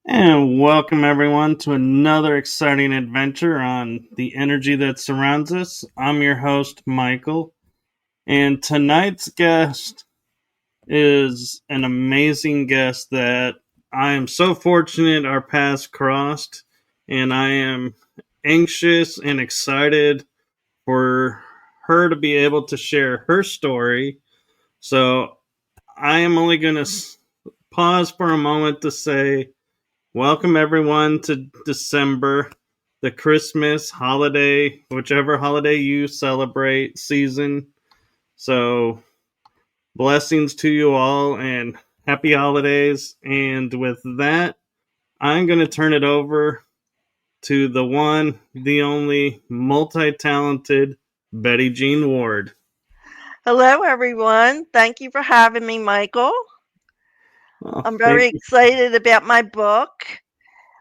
And welcome everyone to another exciting adventure on the energy that surrounds us. I'm your host, Michael, and tonight's guest is an amazing guest that I am so fortunate our paths crossed, and I am anxious and excited for her to be able to share her story. So I am only going to pause for a moment to say, welcome everyone to December, the Christmas holiday, whichever holiday you celebrate season. So, blessings to you all and happy holidays. And with that, I'm going to turn it over to the one, the only, multi-talented Betty Jean Ward. Hello, everyone. Thank you for having me, Michael. Oh, I'm thank very you. excited about my book.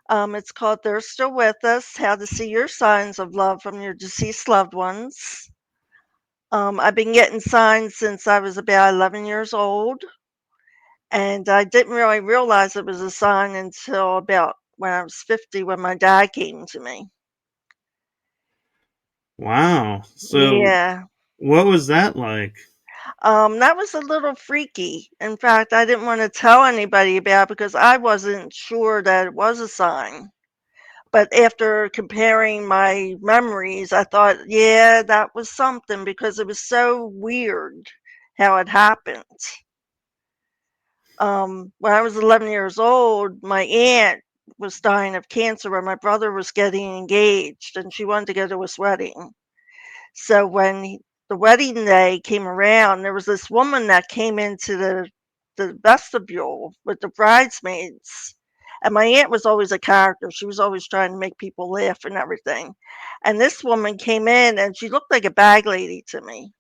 It's called They're Still With Us, How to See Your Signs of Love from Your Deceased Loved Ones. I've been getting signs since I was about 11 years old, and I didn't really realize it was a sign until about when I was 50 when my dad came to me. Wow. So, Yeah. what was that like? That was a little freaky. In fact, I didn't want to tell anybody about it because I wasn't sure that it was a sign. But after comparing my memories, I thought, yeah, that was something because it was so weird how it happened. When I was 11 years old, my aunt was dying of cancer and my brother was getting engaged and she wanted to go to his wedding. So when the wedding day came around, there was this woman that came into the vestibule with the bridesmaids. And my aunt was always a character. She was always trying to make people laugh and everything. And this woman came in and she looked like a bag lady to me.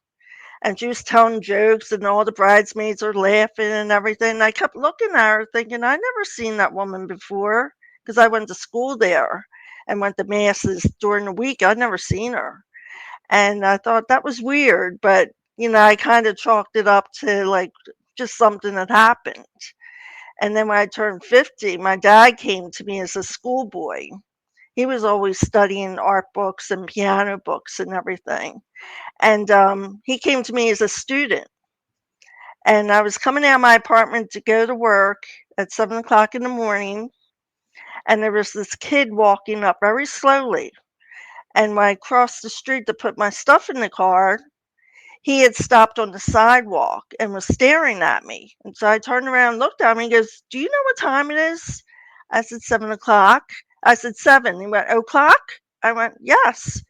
And she was telling jokes and all the bridesmaids are laughing and everything. And I kept looking at her thinking, I never seen that woman before because I went to school there and went to masses during the week. I'd never seen her. And I thought that was weird, but, I kind of chalked it up to, like, just something that happened. And then when I turned 50, my dad came to me as a schoolboy. He was always studying art books and piano books and everything. And he came to me as a student. And I was coming out of my apartment to go to work at 7 o'clock in the morning. And there was this kid walking up very slowly. And when I crossed the street to put my stuff in the car, he had stopped on the sidewalk and was staring at me. And so I turned around and looked at him. He goes, "Do you know what time it is?" I said, 7 o'clock. I said, 7. He went, "O'clock?" I went, "Yes."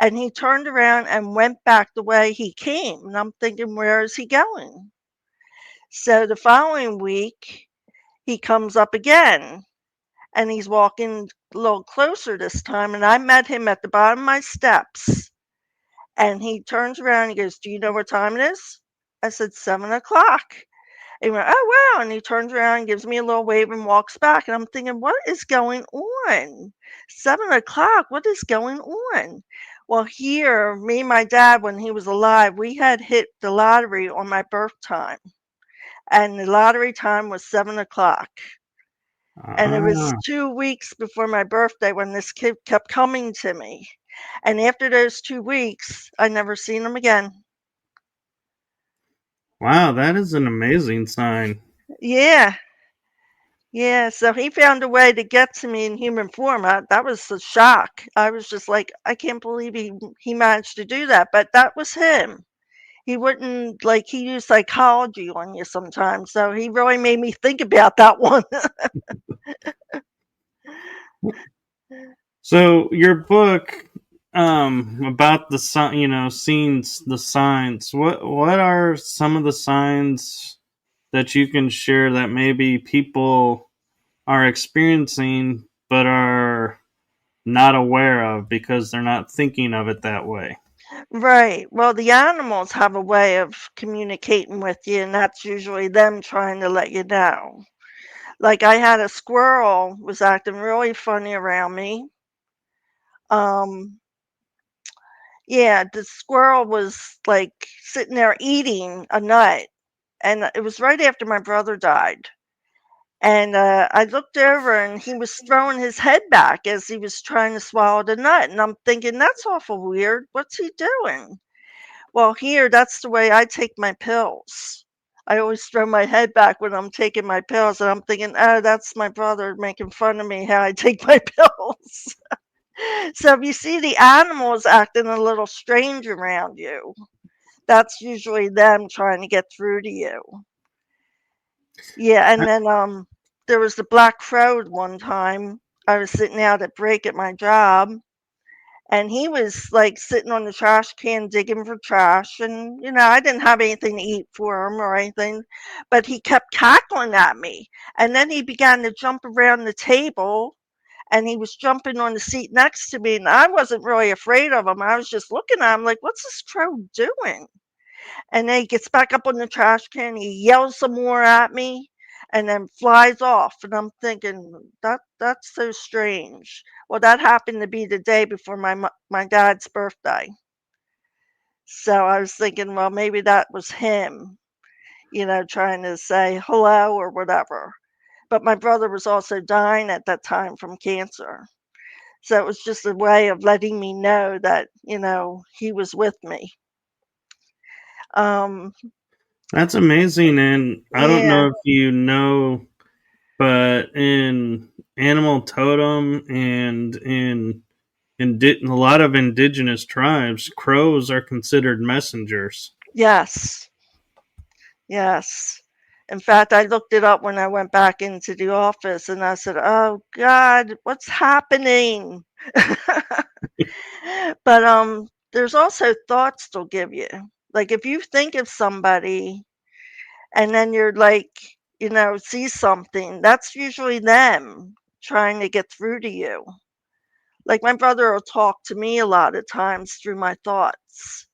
And he turned around and went back the way he came. And I'm thinking, where is he going? So the following week, he comes up again and he's walking a little closer this time. And I met him at the bottom of my steps. And he turns around and he goes, "Do you know what time it is?" I said, 7 o'clock. He went, "Oh, wow." And he turns around, gives me a little wave, and walks back. And I'm thinking, what is going on? 7 o'clock, what is going on? Well, here, me and my dad, when he was alive, we had hit the lottery on my birth time. And the lottery time was 7 o'clock. And it was Ah, 2 weeks before my birthday when this kid kept coming to me. And after those 2 weeks, I never seen him again. wow, that is an amazing sign. Yeah. Yeah, so he found a way to get to me in human form. That was a shock. I was just like, I can't believe he managed to do that. But that was him. He wouldn't like he used psychology on you sometimes. So he really made me think about that one. So your book about the sign, seeing the signs. What are some of the signs that you can share that maybe people are experiencing but are not aware of because they're not thinking of it that way? Right. Well, the animals have a way of communicating with you, and that's usually them trying to let you know. Like I had a squirrel was acting really funny around me. Um, Yeah, the squirrel was, like, sitting there eating a nut, and it was right after my brother died, and, I looked over and he was throwing his head back as he was trying to swallow the nut, and I'm thinking, "That's awful weird. What's he doing?" Well, here, that's the way I take my pills. I always throw my head back when I'm taking my pills, and I'm thinking, "Oh, that's my brother making fun of me how I take my pills." So if you see the animals acting a little strange around you, that's usually them trying to get through to you. Yeah, and then, there was the black crow one time. I was sitting out at break at my job, and he was, like, sitting on the trash can digging for trash, and, I didn't have anything to eat for him or anything, but he kept cackling at me, and then he began to jump around the table, and he was jumping on the seat next to me, and I wasn't really afraid of him. I was just looking at him like, "What's this crow doing?" And then he gets back up on the trash can, he yells some more at me, and then flies off. And I'm thinking, that's so strange. Well, that happened to be the day before my dad's birthday. So I was thinking, well, maybe that was him, trying to say hello or whatever. But my brother was also dying at that time from cancer. So it was just a way of letting me know that, he was with me. Um, That's amazing, and I don't yeah. know if you know, but in animal totem and in a lot of indigenous tribes, crows are considered messengers. Yes. Yes. In fact, I looked it up when I went back into the office and I said, "Oh God, what's happening?" But there's also thoughts they'll give you. Like if you think of somebody and then you're like, see something, that's usually them trying to get through to you. Like my brother will talk to me a lot of times through my thoughts.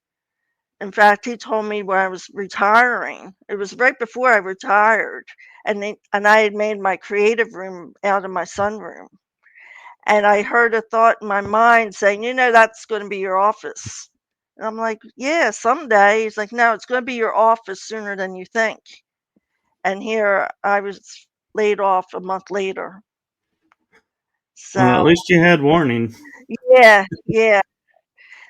In fact, he told me when I was retiring. It was right before I retired, and I had made my creative room out of my sunroom. And I heard a thought in my mind saying, that's going to be your office. And I'm like, yeah, someday. He's like, no, it's going to be your office sooner than you think. And here I was laid off a month later. Well, at So least you had warning. yeah, yeah.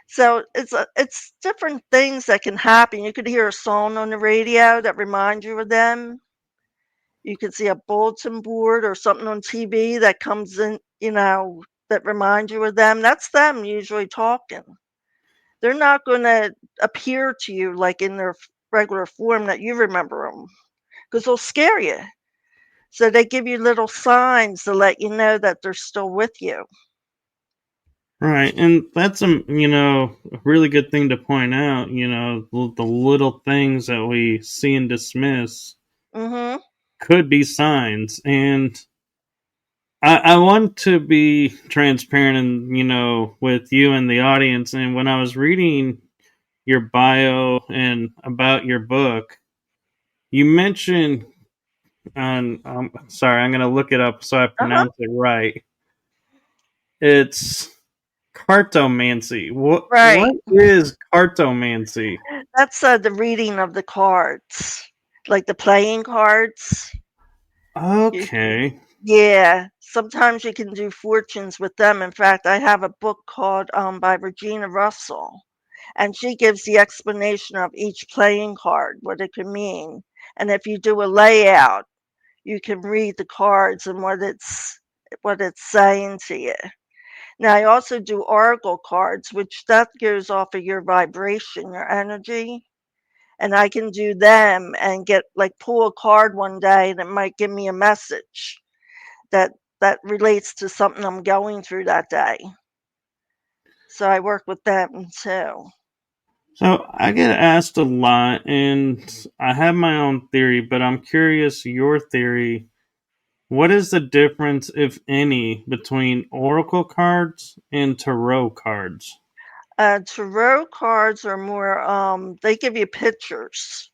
So it's different things that can happen. You could hear a song on the radio that reminds you of them. You could see a bulletin board or something on TV that comes in, that reminds you of them. That's them usually talking. They're not going to appear to you like in their regular form that you remember them because they'll scare you. So they give you little signs to let you know that they're still with you. Right, and that's a really good thing to point out. The little things that we see and dismiss Mhm. could be signs, and I want to be transparent and with you and the audience. And when I was reading your bio and about your book, you mentioned, and sorry, I'm going to look it up so I Uh-huh. pronounce it right. It's cartomancy. What Right. is cartomancy? That's the reading of the cards, like the playing cards. You, Okay. yeah. Sometimes you can do fortunes with them. In fact, I have a book called by Regina Russell, and she gives the explanation of each playing card, what it can mean. And if you do a layout, you can read the cards and what it's saying to you. Now I also do oracle cards, which that goes off of your vibration, your energy. And I can do them and get like pull a card one day and it might give me a message that that relates to something I'm going through that day. So I work with them too. So I get asked a lot, and I have my own theory, but I'm curious your theory. What is the difference, if any, between oracle cards and tarot cards? Tarot cards are more they give you pictures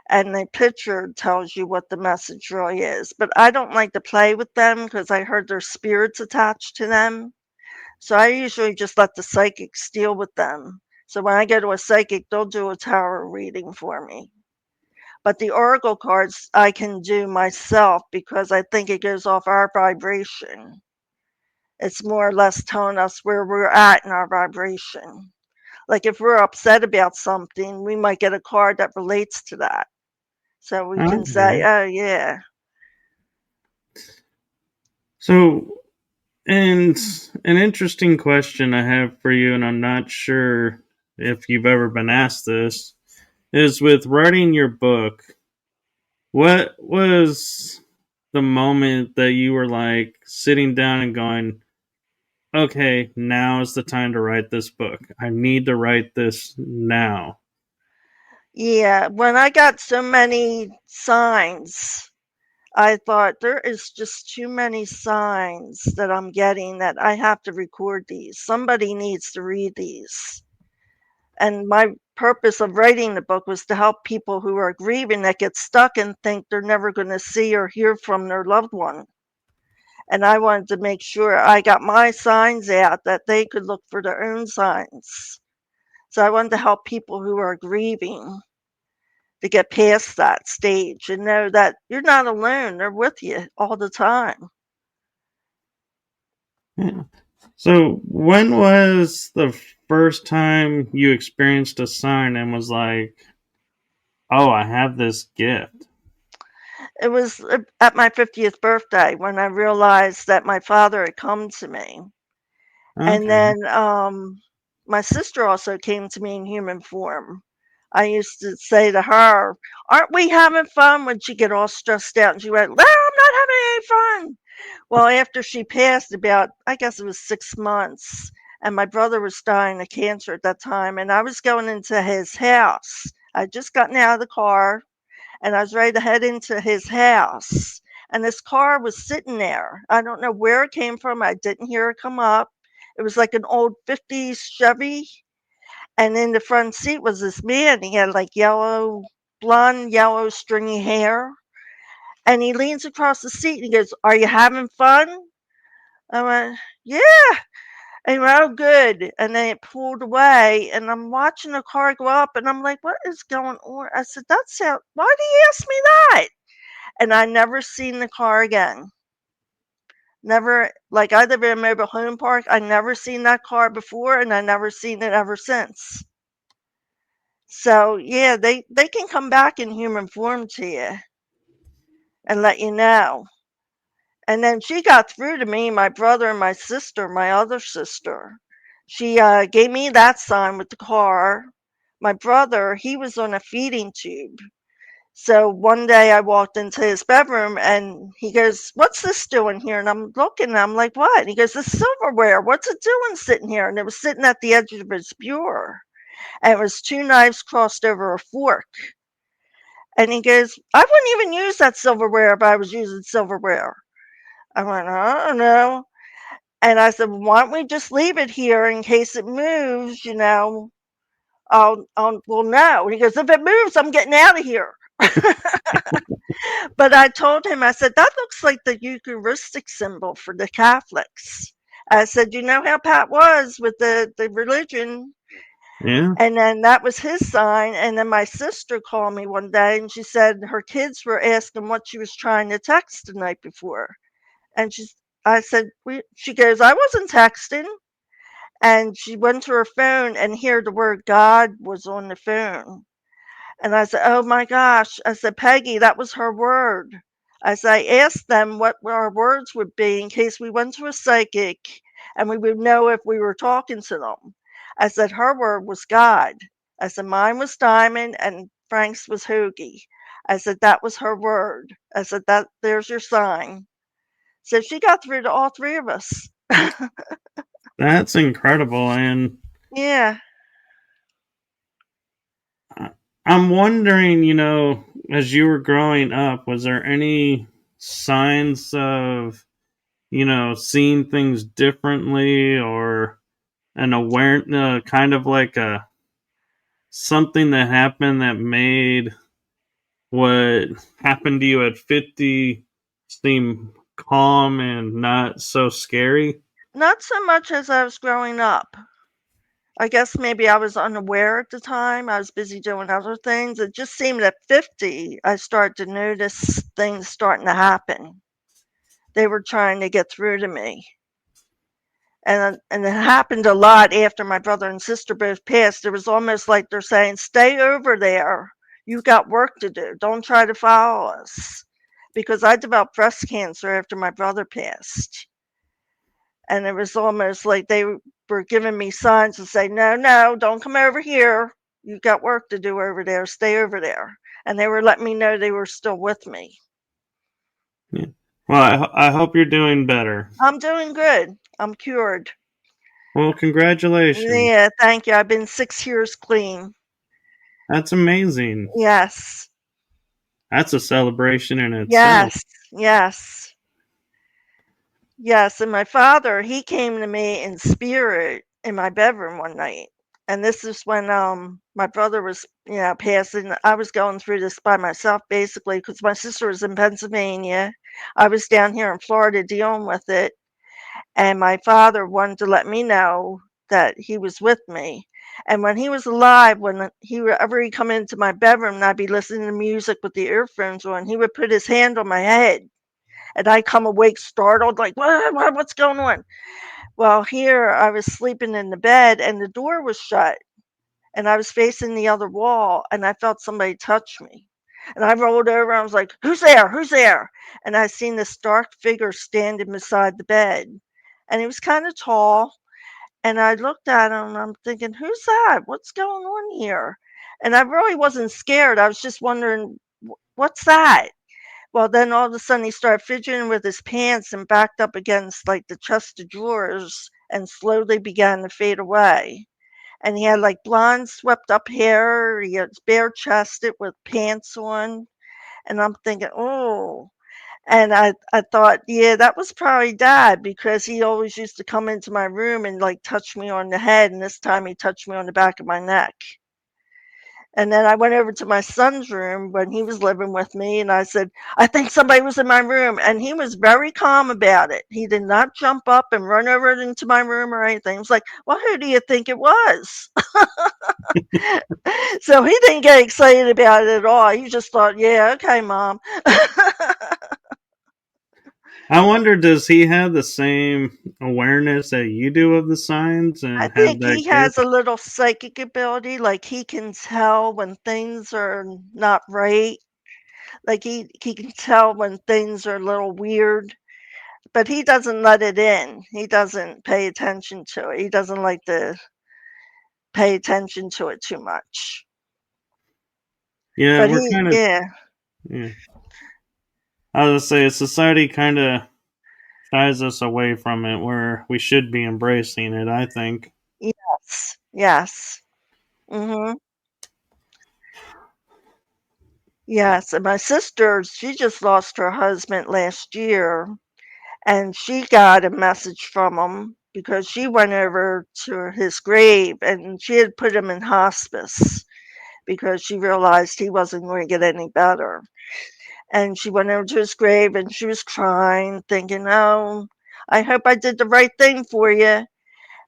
and the picture tells you what the message really is. But I don't like to play with them because I heard there's spirits attached to them. So I usually just let the psychics deal with them. So when I go to a psychic, they'll do a tarot reading for me. But the oracle cards I can do myself because I think it goes off our vibration. It's more or less telling us where we're at in our vibration. Like if we're upset about something, we might get a card that relates to that. So we can say, Okay. oh, yeah. So, and an interesting question I have for you, and I'm not sure if you've ever been asked this, is with writing your book, what was the moment that you were like sitting down and going, okay, now is the time to write this book. I need to write this now. Yeah. When I got so many signs, I thought there is just too many signs that I'm getting that I have to record these. Somebody needs to read these. And my purpose of writing the book was to help people who are grieving that get stuck and think they're never going to see or hear from their loved one. And I wanted to make sure I got my signs out that they could look for their own signs. So I wanted to help people who are grieving to get past that stage and know that you're not alone. They're with you all the time. Yeah. So, when was the first time you experienced a sign and was like, oh, I have this gift? It was at my 50th birthday when I realized that my father had come to me. And Okay. then my sister also came to me in human form. I used to say to her, aren't we having fun? When she'd get all stressed out and she went, no, I'm not having any fun. Well, after she passed, about, I guess it was 6 months, and my brother was dying of cancer at that time, and I was going into his house. I'd just gotten out of the car and I was ready to head into his house. And this car was sitting there. I don't know where it came from. I didn't hear it come up. It was like an old 50s Chevy. And in the front seat was this man. He had like blonde, yellow, stringy hair. And he leans across the seat and he goes, are you having fun? I went, yeah. And he went, oh, good. And then it pulled away. And I'm watching the car go up. And I'm like, what is going on? I said, why did he ask me that? And I never seen the car again. Never, like I live in a mobile home park. I never seen that car before, and I never seen it ever since. So yeah, they can come back in human form to you and let you know. And then she got through to me, my brother and my sister, my other sister. She gave me that sign with the car. My brother, he was on a feeding tube. So one day I walked into his bedroom and he goes, what's this doing here? And I'm looking and I'm like, what? And he goes, the silverware. What's it doing sitting here? And it was sitting at the edge of his bureau. And it was two knives crossed over a fork. And he goes, I wouldn't even use that silverware if I was using silverware. I went, I don't know. And I said, well, why don't we just leave it here in case it moves, Well, no. He goes, if it moves, I'm getting out of here. But I told him, I said, that looks like the Eucharistic symbol for the Catholics. I said, you know how Pat was with the religion. Yeah. And then that was his sign. And then my sister called me one day and she said her kids were asking what she was trying to text the night before. And I said, she goes, I wasn't texting. And she went to her phone and here the word God was on the phone. And I said, oh my gosh. I said, Peggy, that was her word. I said, I asked them what our words would be in case we went to a psychic and we would know if we were talking to them. I said, her word was God. I said, mine was diamond and Frank's was hoagie. I said, that was her word. I said, that there's your sign. So she got through to all three of us. That's incredible. And Yeah. I'm wondering, as you were growing up, was there any signs of, seeing things differently, or an awareness, kind of like a something that happened that made what happened to you at 50 seem calm and not so scary? Not so much as I was growing up. I guess maybe I was unaware at the time. I was busy doing other things. It just seemed at 50, I started to notice things starting to happen. They were trying to get through to me. And it happened a lot after my brother and sister both passed. It was almost like they're saying, stay over there. You've got work to do. Don't try to follow us. Because I developed breast cancer after my brother passed. And it was almost like they were giving me signs to say, no, no, don't come over here. You've got work to do over there. Stay over there. And they were letting me know they were still with me. Yeah. Well, I hope you're doing better. I'm doing good. I'm cured. Well, congratulations. Yeah, thank you. I've been 6 years clean. That's amazing. Yes. That's a celebration in itself. Yes. Yes. Yes. And my father, he came to me in spirit in my bedroom one night. And this is when my brother was, passing. I was going through this by myself basically because my sister was in Pennsylvania. I was down here in Florida dealing with it. And my father wanted to let me know that he was with me. And when he was alive, when he come into my bedroom and I'd be listening to music with the earphones on, he would put his hand on my head. And I come awake startled, like, what's going on? Well, here I was sleeping in the bed and the door was shut and I was facing the other wall and I felt somebody touch me. And I rolled over. I was like, who's there? Who's there? And I seen this dark figure standing beside the bed. And he was kind of tall. And I looked at him and I'm thinking, who's that? What's going on here? And I really wasn't scared. I was just wondering, what's that? Well, then all of a sudden he started fidgeting with his pants and backed up against like the chest of drawers and slowly began to fade away. And he had like blonde swept up hair. He was bare chested with pants on. And I'm thinking, oh. And I thought, yeah, that was probably dad because he always used to come into my room and like touch me on the head. And this time he touched me on the back of my neck. And then I went over to my son's room when he was living with me and I said, I think somebody was in my room. And he was very calm about it. He did not jump up and run over into my room or anything. He was like, well, who do you think it was? So he didn't get excited about it at all. He just thought, yeah, okay, mom. I wonder, does he have the same awareness that you do of the signs I and have think that he gift? has a little psychic ability, like he can tell when things are not right. Like he can tell when things are a little weird, but he doesn't let it in. He doesn't pay attention to it. He doesn't like to pay attention to it too much. Yeah, But we're kind of. yeah, Yeah. I was gonna say, society kind of shies us away from it, where we should be embracing it, I think. yes, yes. Mhm. Yes, and my sister, she just lost her husband last year, and she got a message from him. because she went over to his grave and she had put him in hospice because she realized he wasn't going to get any better. And she went over to his grave and she was crying, thinking, "Oh, I hope I did the right thing for you."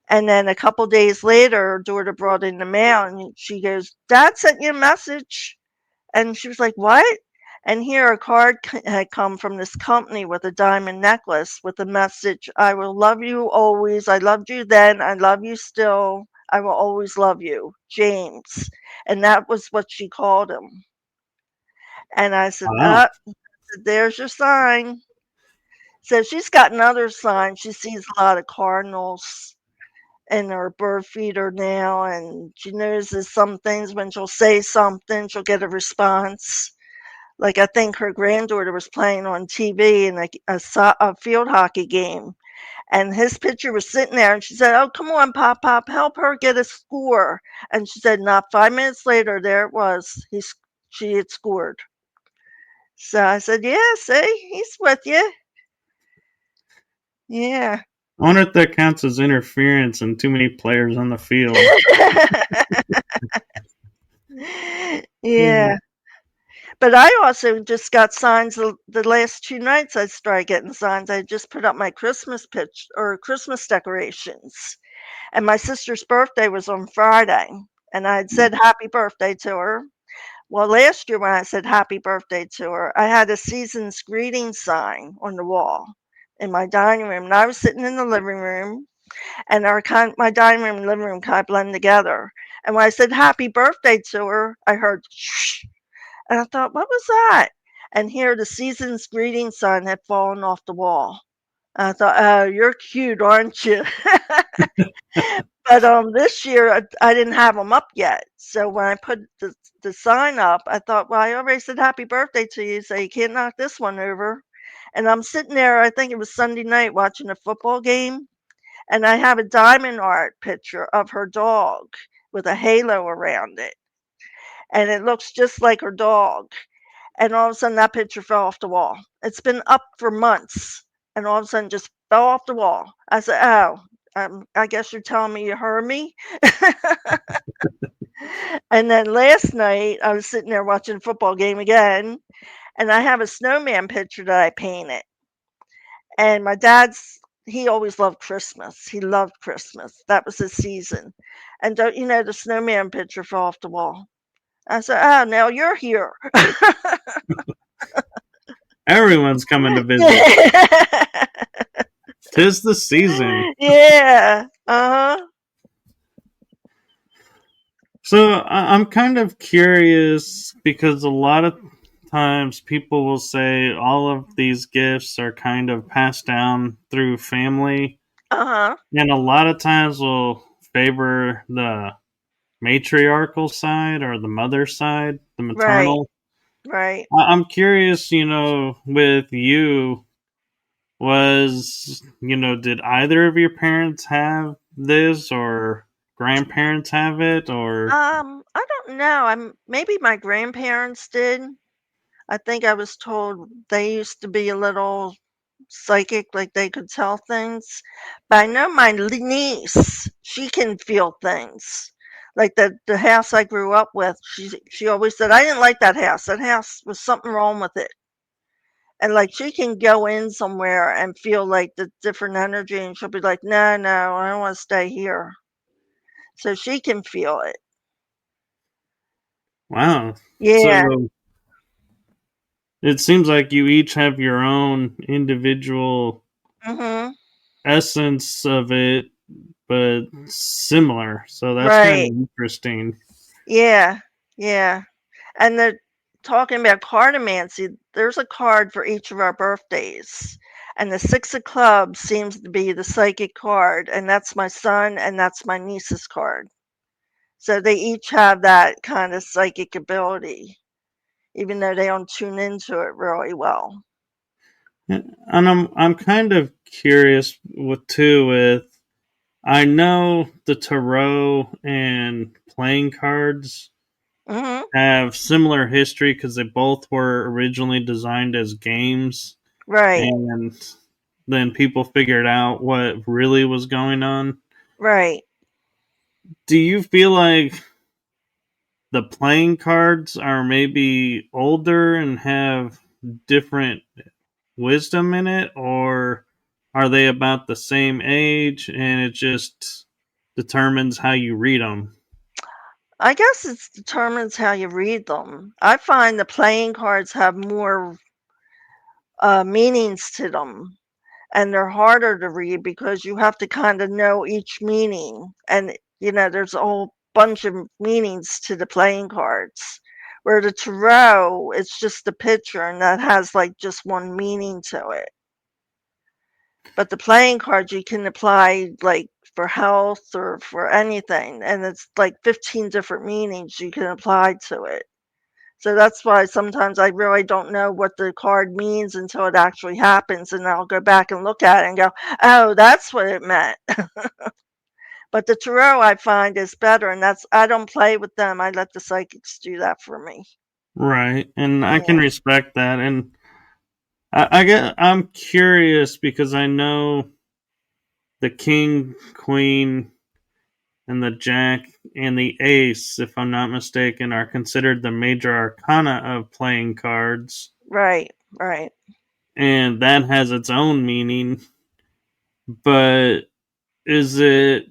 And then a couple days later, her daughter brought in the mail and she goes, "Dad sent you a message." And she was like, "What?" And here a card had come from this company with a diamond necklace with a message, "I will love you always. I loved you then. I love you still. I will always love you, James." And that was what she called him. And I said, Wow. there's your sign. So she's got another sign. She sees a lot of cardinals in her bird feeder now, and she notices some things when she'll say something, she'll get a response. Like I think her granddaughter was playing on TV in a field hockey game, and his picture was sitting there, and she said, "Oh, come on, Pop Pop, help her get a score." And she said, not 5 minutes later, there it was. She had scored. So I said, "Yeah, see, he's with you." Yeah. I wonder if that counts as interference and too many players on the field. Yeah. But I also just got signs the last 2 nights I started getting signs. I just put up my Christmas pitch or Christmas decorations, and my sister's birthday was on Friday, and I had said happy birthday to her. Well, last year when I said happy birthday to her, I had a season's greeting sign on the wall in my dining room, and I was sitting in the living room, and my dining room and living room kind of blend together. And when I said happy birthday to her, I heard shh, and I thought, what was that? And here the season's greeting sign had fallen off the wall. And I thought, oh, you're cute, aren't you? But this year I didn't have them up yet. So when I put the sign up, I thought, well, I already said happy birthday to you, so you can't knock this one over. And I'm sitting there, I think it was Sunday night, watching a football game, and I have a diamond art picture of her dog with a halo around it, and it looks just like her dog. And all of a sudden, that picture fell off the wall. It's been up for months, and all of a sudden, just fell off the wall. I said, "Oh, I guess you're telling me you heard me." And then last night, I was sitting there watching a football game again, and I have a snowman picture that I painted. And my dad's he always loved Christmas. He loved Christmas. That was his season. And don't you know the snowman picture fell off the wall? I said, "Oh, now you're here." Everyone's coming to visit. Tis the season. Yeah. Uh-huh. So I'm kind of curious because a lot of times people will say all of these gifts are kind of passed down through family, Uh-huh. and a lot of times will favor the matriarchal side or the mother side, the Right. maternal. Right. I'm curious, with you, did either of your parents have this or grandparents have it or I don't know. Maybe my grandparents did. I think I was told they used to be a little psychic, like they could tell things. But I know my niece, she can feel things. Like the house I grew up with, she always said, "I didn't like that house. That house was something wrong with it." And like she can go in somewhere and feel like the different energy, and she'll be like, "No, no, I don't want to stay here." So she can feel it. wow. Yeah. So it seems like you each have your own individual Mhm. essence of it, but similar. So that's kind of Right. interesting. Yeah. Yeah. And they're talking about cardomancy. There's a card for each of our birthdays. And the six of clubs seems to be the psychic card, and that's my son and that's my niece's card. So they each have that kind of psychic ability, even though they don't tune into it really well. And I'm kind of curious with I know the tarot and playing cards Mhm. have similar history because they both were originally designed as games, Right. and then people figured out what really was going on. Right. Do you feel like the playing cards are maybe older and have different wisdom in it, or are they about the same age and it just determines how you read them? I guess it determines how you read them. I find the playing cards have more meanings to them, and they're harder to read because you have to kind of know each meaning. And, there's a whole bunch of meanings to the playing cards. Where the tarot, it's just a picture and that has like just one meaning to it. But the playing cards you can apply like for health or for anything, and it's like 15 different meanings you can apply to it. So that's why sometimes I really don't know what the card means until it actually happens, and I'll go back and look at it and go, "Oh, that's what it meant." But the tarot I find is better, and that's I don't play with them. I let the psychics do that for me. Right, and I can Yeah, respect that. And I'm curious because I know the king, queen, and the jack and the ace, if I'm not mistaken, are considered the major arcana of playing cards, right, right. and that has its own meaning. But is it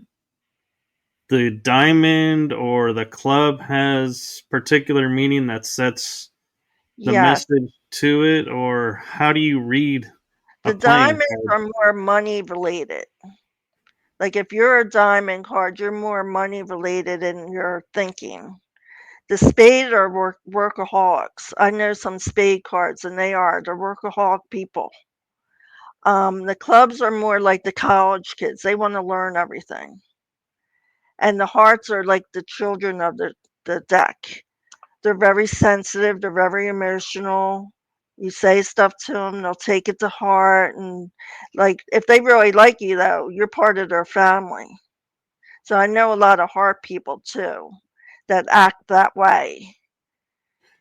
the diamond or the club has particular meaning that sets the Yes, message to it, or how do you read a the playing diamonds card? are more money related. Like if you're a diamond card, you're more money related in your thinking. The spade are workaholics. I know some spade cards, and they're workaholic people. The clubs are more like the college kids. They want to learn everything. And the hearts are like the children of the deck. They're very sensitive. They're very emotional. You say stuff to them, they'll take it to heart. And like, if they really like you, though, you're part of their family. So I know a lot of heart people too that act that way.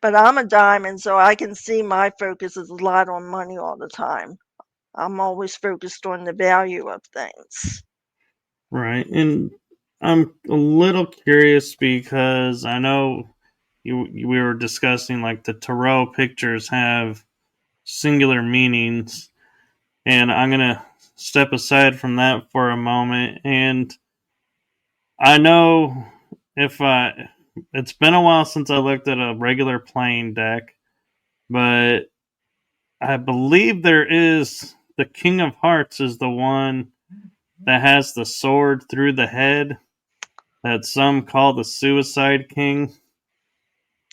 But I'm a diamond, so I can see my focus is a lot on money all the time. I'm always focused on the value of things. Right. And I'm a little curious because I know we were discussing like the tarot pictures have singular meanings, and I'm going to step aside from that for a moment. And I know if I it's been a while since I looked at a regular playing deck, but I believe there is the King of Hearts is the one that has the sword through the head that some call the Suicide King.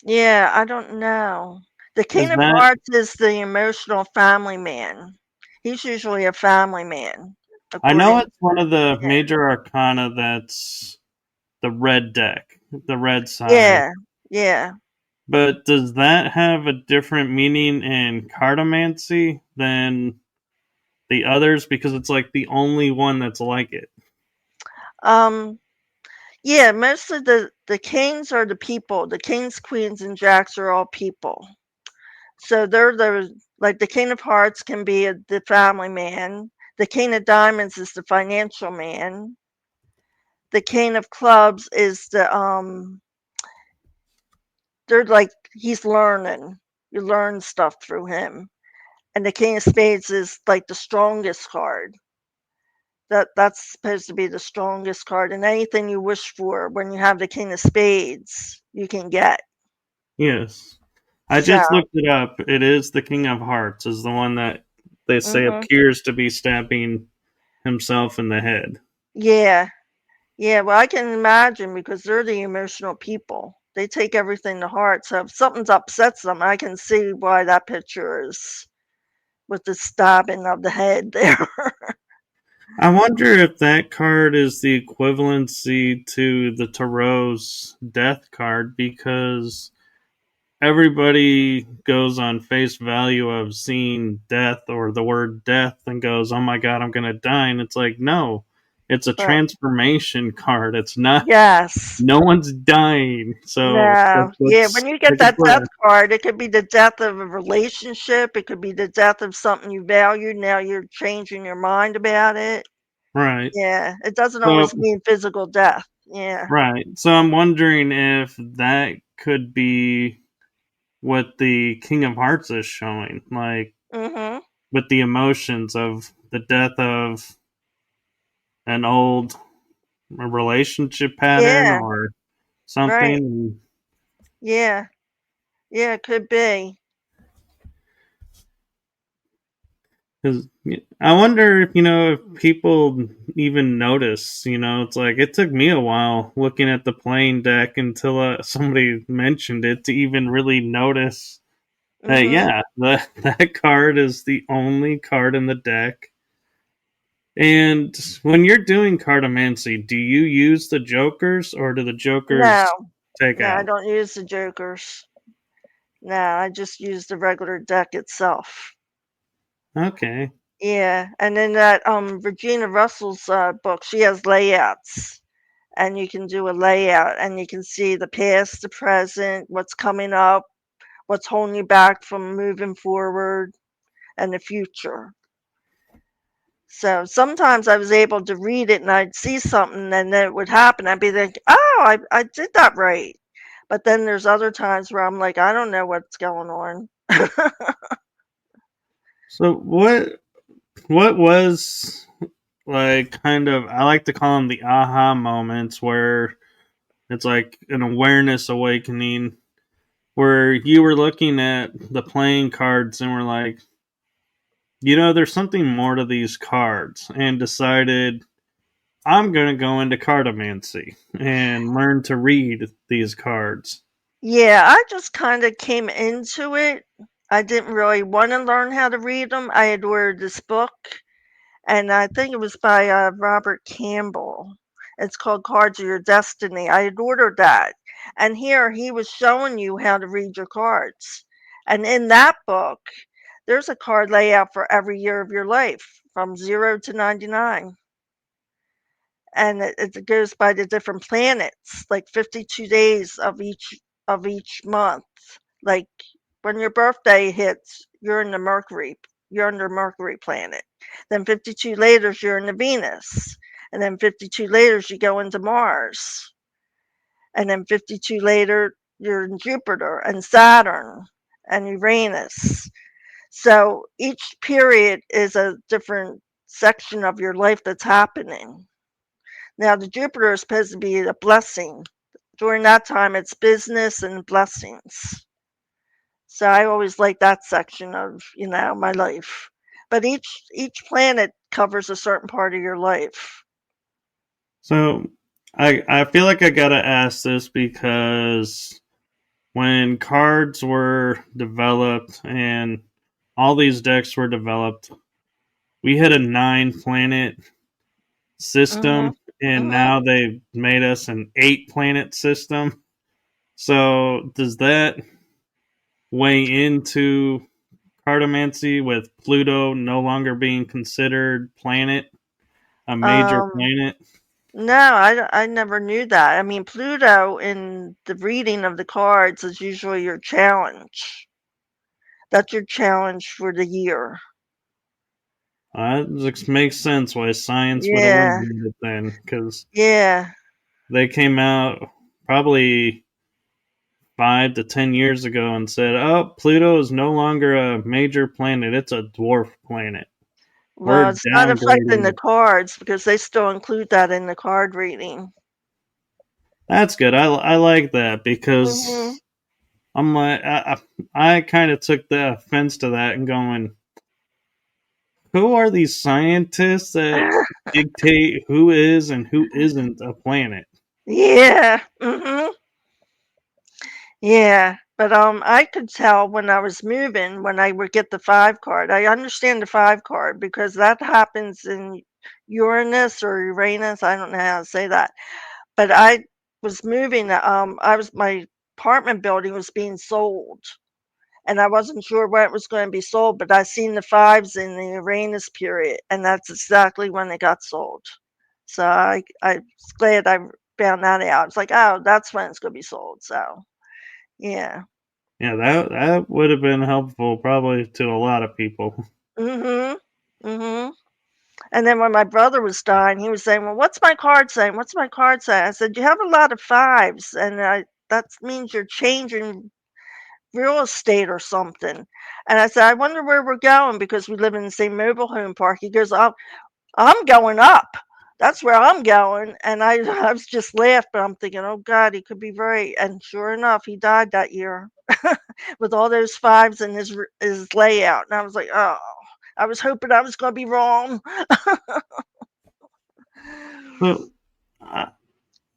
Yeah, I don't know. The Is King of that Hearts is the emotional family man. He's usually a family man, I know according. it's one of the Yeah, major arcana that's the red deck, the red side. yeah, yeah. But does that have a different meaning in cartomancy than the others? Because it's like the only one that's like it. Um, yeah. Most of the kings are the people. The kings, queens, and jacks are all people. So they're the like the King of Hearts can be the family man. The King of Diamonds is the financial man. The King of Clubs is they're like he's learning. You learn stuff through him. And the King of Spades is like the strongest card. That's supposed to be the strongest card. And anything you wish for when you have the King of Spades, you can get. Yes. I So, just looked it up. It is the King of Hearts, is the one that they say mhm. appears to be stabbing himself in the head. Yeah. Yeah, well, I can imagine because they're the emotional people. They take everything to heart. So if something's upsets them, I can see why that picture is with the stabbing of the head there. I wonder if that card is the equivalency to the Tarot's death card because everybody goes on face value of seeing death or the word death and goes, "Oh my god, I'm going to die." And it's like, "No. it's a Right. transformation card. It's not. Yes. No one's dying, so No. Yeah, let's when you get take a that death breath. card, it could be the death of a relationship, it could be the death of something you valued, now you're changing your mind about it. Right. Yeah, it doesn't So always mean physical death. Yeah. right. So I'm wondering if that could be what the King of Hearts is showing, like Mhm. with the emotions of the death of an old relationship pattern Yeah, or right. something. Yeah. Yeah, it could be. Because I wonder if if people even notice. It's like it took me a while looking at the playing deck until somebody mentioned it to even really notice that. Mhm. Yeah, that card is the only card in the deck. And when you're doing cartomancy, do you use the jokers or do the jokers No. take No, I out? don't use the jokers. No, I just use the regular deck itself. Okay. Yeah, and in that Regina Russell's book, she has layouts, and you can do a layout, and you can see the past, the present, what's coming up, what's holding you back from moving forward, and the future. So sometimes I was able to read it, and I'd see something, and then it would happen. I'd be like, "Oh, I did that right." But then there's other times where I'm like, "I don't know what's going on." So what was like kind of, I like to call them the aha moments where it's like an awareness awakening where you were looking at the playing cards and were like, there's something more to these cards, and decided I'm going to go into cartomancy and learn to read these cards. Yeah, I just kind of came into it. I didn't really want to learn how to read them. I had ordered this book, and I think it was by Robert Campbell. It's called Cards of Your Destiny. I had ordered that, and here he was showing you how to read your cards. And in that book, there's a card layout for every year of your life from 0 to 99. And it goes by the different planets, like 52 days of each month. Like when your birthday hits, you're in the Mercury planet. Then 52 later, you're in the Venus. And then 52 later, you go into Mars. And then 52 later, you're in Jupiter and Saturn and Uranus. So each period is a different section of your life that's happening. Now, the Jupiter is supposed to be a blessing. During that time, it's business and blessings. So I always like that section of, my life. But each planet covers a certain part of your life. So I feel like I gotta ask this because when cards were developed and all these decks were developed, we had a 9 planet system, Mhm. and Mhm. now they've made us an 8 planet system. So does that weigh into cartomancy with Pluto no longer being considered a major Um planet? no, I never knew that. I mean, Pluto in the reading of the cards is usually your challenge. That's your challenge for the year. It makes sense why science would Yeah. eliminate it then, because Yeah. they came out probably 5 to 10 years ago and said, "Oh, Pluto is no longer a major planet; it's a dwarf planet. We're Well, it's not affecting downgrading the it." cards because they still include that in the card reading. That's good. I like that Mhm. because I'm like I kind of took the offense to that and going, who are these scientists that dictate who is and who isn't a planet? Yeah. Mhm. Yeah. But I could tell when I was moving when I would get the 5 card. I understand the 5 card because that happens in Uranus or Uranus. I don't know how to say that. But I was moving. My apartment building was being sold, and I wasn't sure when it was going to be sold. But I seen the fives in the Uranus period, and that's exactly when it got sold. So I was glad I found that out. It's like, oh, that's when it's gonna be sold. So yeah. Yeah, that would have been helpful probably to a lot of people. Mhm. Mhm. And then when my brother was dying, he was saying, "Well, what's my card saying? What's my card saying?" I said, "You have a lot of fives, and that means you're changing real estate or something." And I said, "I wonder where we're going because we live in the same mobile home park." He goes, I'm going up. That's where I'm going." And I was just laughed, but I'm thinking, oh God, he could be right. And sure enough, he died that year with all those fives in his layout. And I was like, oh, I was hoping I was going to be wrong. So I,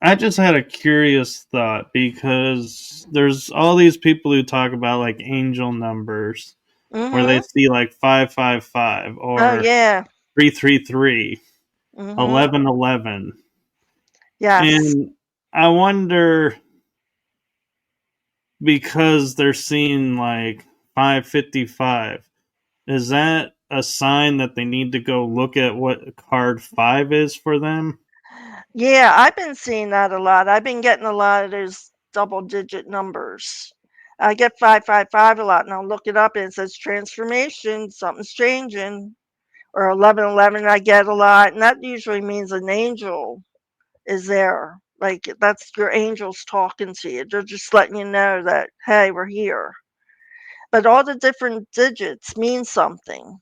I just had a curious thought because there's all these people who talk about like angel numbers where they Mhm. see like 555 Oh or yeah. 333, Mhm. 1111. Yes. And I wonder, because they're seeing like 555, is that a sign that they need to go look at what card 5 is for them? Yeah, I've been seeing that a lot. I've been getting a lot of those double digit numbers. I get 555 a lot, and I'll look it up, and it says transformation, something's changing. Or 1111 I get a lot, and that usually means an angel is there. Like, that's your angels talking to you. They're just letting you know that, hey, we're here. But all the different digits mean something.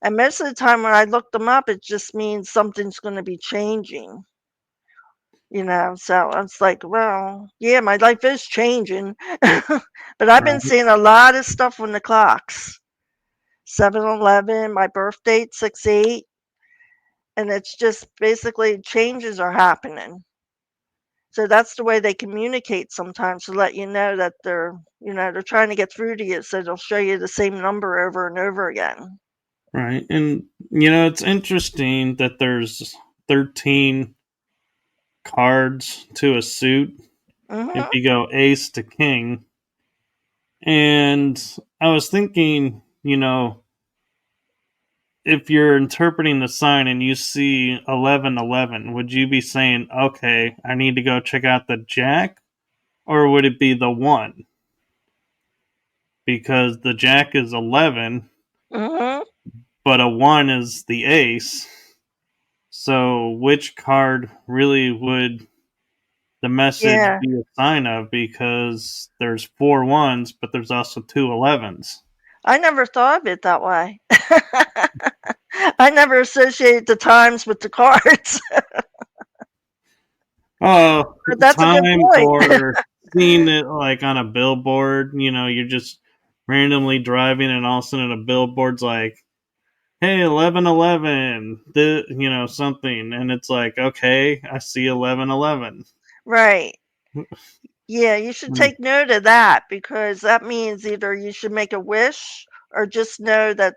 And most of the time when I look them up, it just means something's going to be changing. So I was like, well, yeah, my life is changing. But I've been Right. seeing a lot of stuff on the clocks. 7-Eleven, my birth date, 6-8, and it's just basically changes are happening. So that's the way they communicate sometimes, to let you know that they're trying to get through to you. So they'll show you the same number over and over again. Right. And, it's interesting that there's 13 cards to a suit if Mhm. you go ace to king. And I was thinking, if you're interpreting the sign and you see 1111, would you be saying, okay, I need to go check out the jack? Or would it be the one? Because the jack is 11, Mhm. but a one is the ace. So which card really would the message Yeah. be a sign of? Because there's four ones, but there's also two 11s. I never thought of it that way. I never associated the times with the cards. Oh, But that's a good times point. or seeing it like on a billboard, you're just randomly driving and all of a sudden a billboard's like, hey, 1111, something. And it's like, okay, I see 1111. Right. Yeah, you should take note of that because that means either you should make a wish or just know that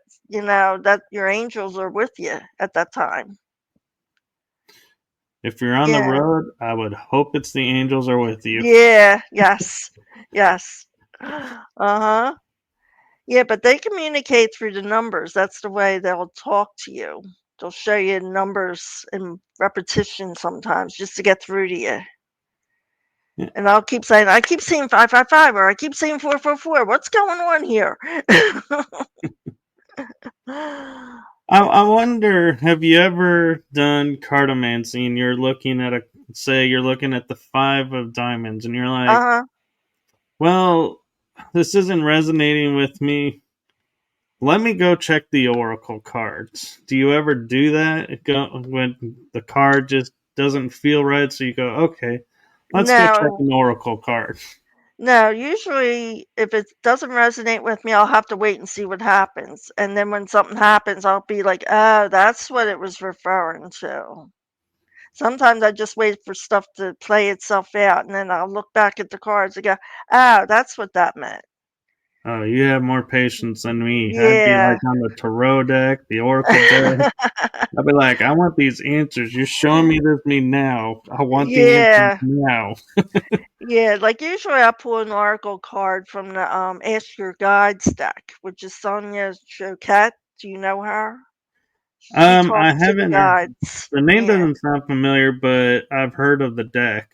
your angels are with you at that time. If you're on the Yeah. road, I would hope it's the angels are with you. Yeah, yes. Yes. Uh-huh. Yeah, but they communicate through the numbers. That's the way they'll talk to you. They'll show you numbers in repetition sometimes just to get through to you. Yeah. And I keep seeing 555 or I keep seeing 444. What's going on here? I wonder, have you ever done cartomancy and you're looking at the five of diamonds and you're like, Uh-huh. well, this isn't resonating with me. Let me go check the oracle cards. Do you ever do that? When the card just doesn't feel right, so you go, okay, let's go check No, an oracle card. no, usually if it doesn't resonate with me, I'll have to wait and see what happens. And then when something happens, I'll be like, oh, that's what it was referring to. Sometimes I just wait for stuff to play itself out, and then I'll look back at the cards and go, oh, that's what that meant. Oh, you have more patience than me. I'd be Yeah. like on the tarot deck, the oracle deck. I'd be like, I want these answers. You're showing me this me now. I want the answers Yeah. now. Yeah, like usually I pull an oracle card from the Ask Your Guides deck, which is Sonia Choquette. Do you know her? She I talks to the haven't. gods. The name Yeah. doesn't sound familiar, but I've heard of the deck.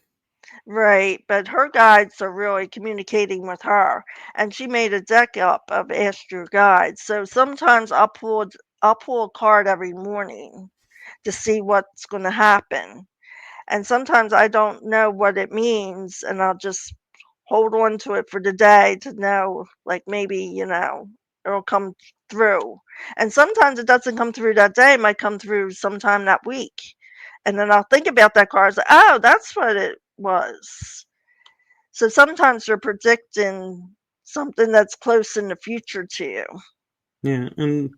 Right, but her guides are really communicating with her, and she made a deck up of Ask Your Guides. So sometimes I'll pull a card every morning to see what's going to happen, and sometimes I don't know what it means, and I'll just hold on to it for the day to know, like maybe it'll come through. And sometimes it doesn't come through that day; it might come through sometime that week, and then I'll think about that card. Like, oh, that's what it was. So sometimes they're predicting something that's close in the future to you. Yeah, and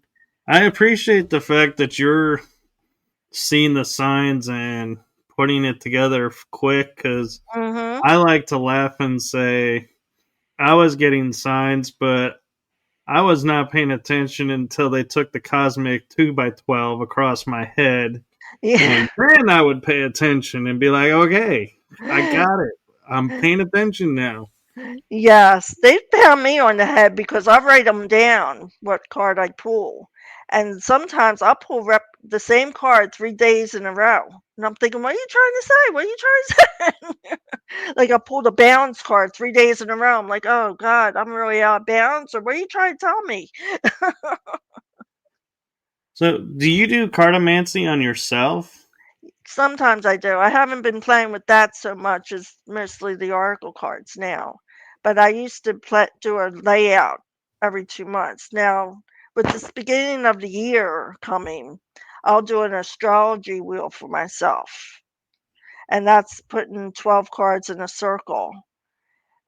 I appreciate the fact that you're seeing the signs and putting it together quick because Mhm. I like to laugh and say I was getting signs, but I was not paying attention until they took the cosmic 2 by 12 across my head. Yeah. And then I would pay attention and be like, okay, I got it. I'm paying attention now. Yes, they pound me on the head because I write them down, what card I pull. And sometimes I'll pull the same card 3 days in a row. And I'm thinking, what are you trying to say? What are you trying to say? Like I pulled a balance card 3 days in a row. I'm like, oh God, I'm really out of balance. Or what are you trying to tell me? So, do you do cartomancy on yourself? Sometimes I do. I haven't been playing with that so much as mostly the oracle cards now. But I used to do a layout every 2 months. Now, with this beginning of the year coming, I'll do an astrology wheel for myself. And that's putting 12 cards in a circle.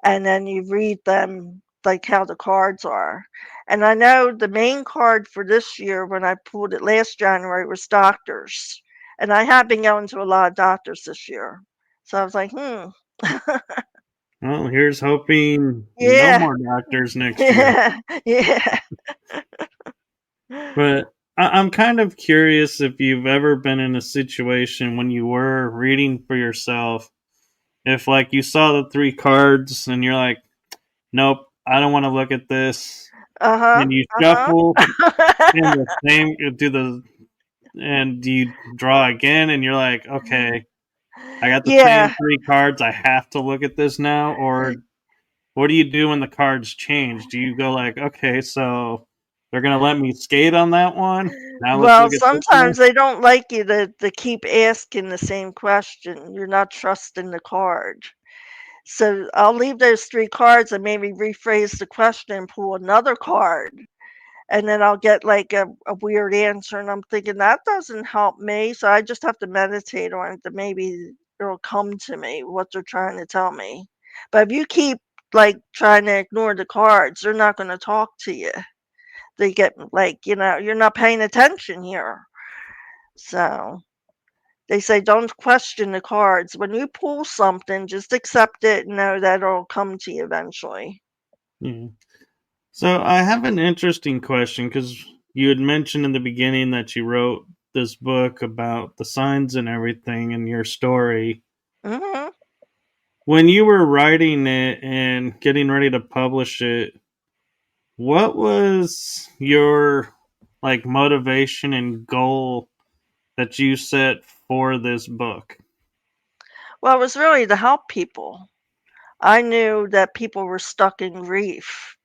And then you read them like how the cards are. And I know the main card for this year when I pulled it last January was doctors. And I have been going to a lot of doctors this year. So I was like, hmm. Well, here's hoping no Yeah. more doctors next year. Yeah. Yeah. But I'm kind of curious if you've ever been in a situation when you were reading for yourself, if like you saw the three cards and you're like, nope, I don't want to look at this, Uh-huh. and you Uh-huh. shuffle in the same do the and you draw again, and you're like, okay, I got the Yeah. same three cards, I have to look at this now, or what do you do when the cards change? Do you go like, okay, so they're gonna let me skate on that one? Now let's Well, look at this one. sometimes they don't like you to keep asking the same question. You're not trusting the card. So I'll leave those 3 cards and maybe rephrase the question and pull another card, and then I'll get, like, a weird answer, and I'm thinking, "That doesn't help me," so I just have to meditate on it, that maybe it'll come to me, what they're trying to tell me. But if you keep, like, trying to ignore the cards, they're not gonna talk to you. They get, like, "You're not paying attention here." So, they say, "Don't question the cards. When you pull something, just accept it and know that it'll come to you eventually." Yeah. So I have an interesting question because you had mentioned in the beginning that you wrote this book about the signs and everything and your story. Mhm. When you were writing it and getting ready to publish it, what was your like motivation and goal that you set for this book? Well, it was really to help people. I knew that people were stuck in grief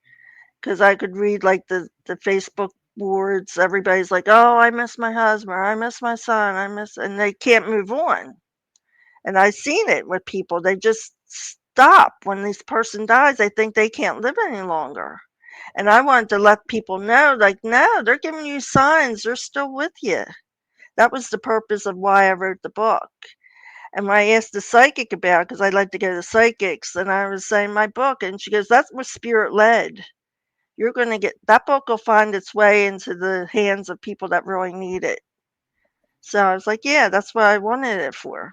because I could read, like, the Facebook boards. Everybody's like, "Oh, I miss my husband, or I miss my son, I miss," and they can't move on. And I've seen it with people. They just stop when this person dies. They think they can't live any longer. And I wanted to let people know, like, no, they're giving you signs. They're still with you. That was the purpose of why I wrote the book. And when I asked the psychic about it, because I like to go to psychics, and I was saying my book, and she goes, "That's what spirit led. You're going to get that book will find its way into the hands of people that really need it." So I was like, yeah, that's what I wanted it for.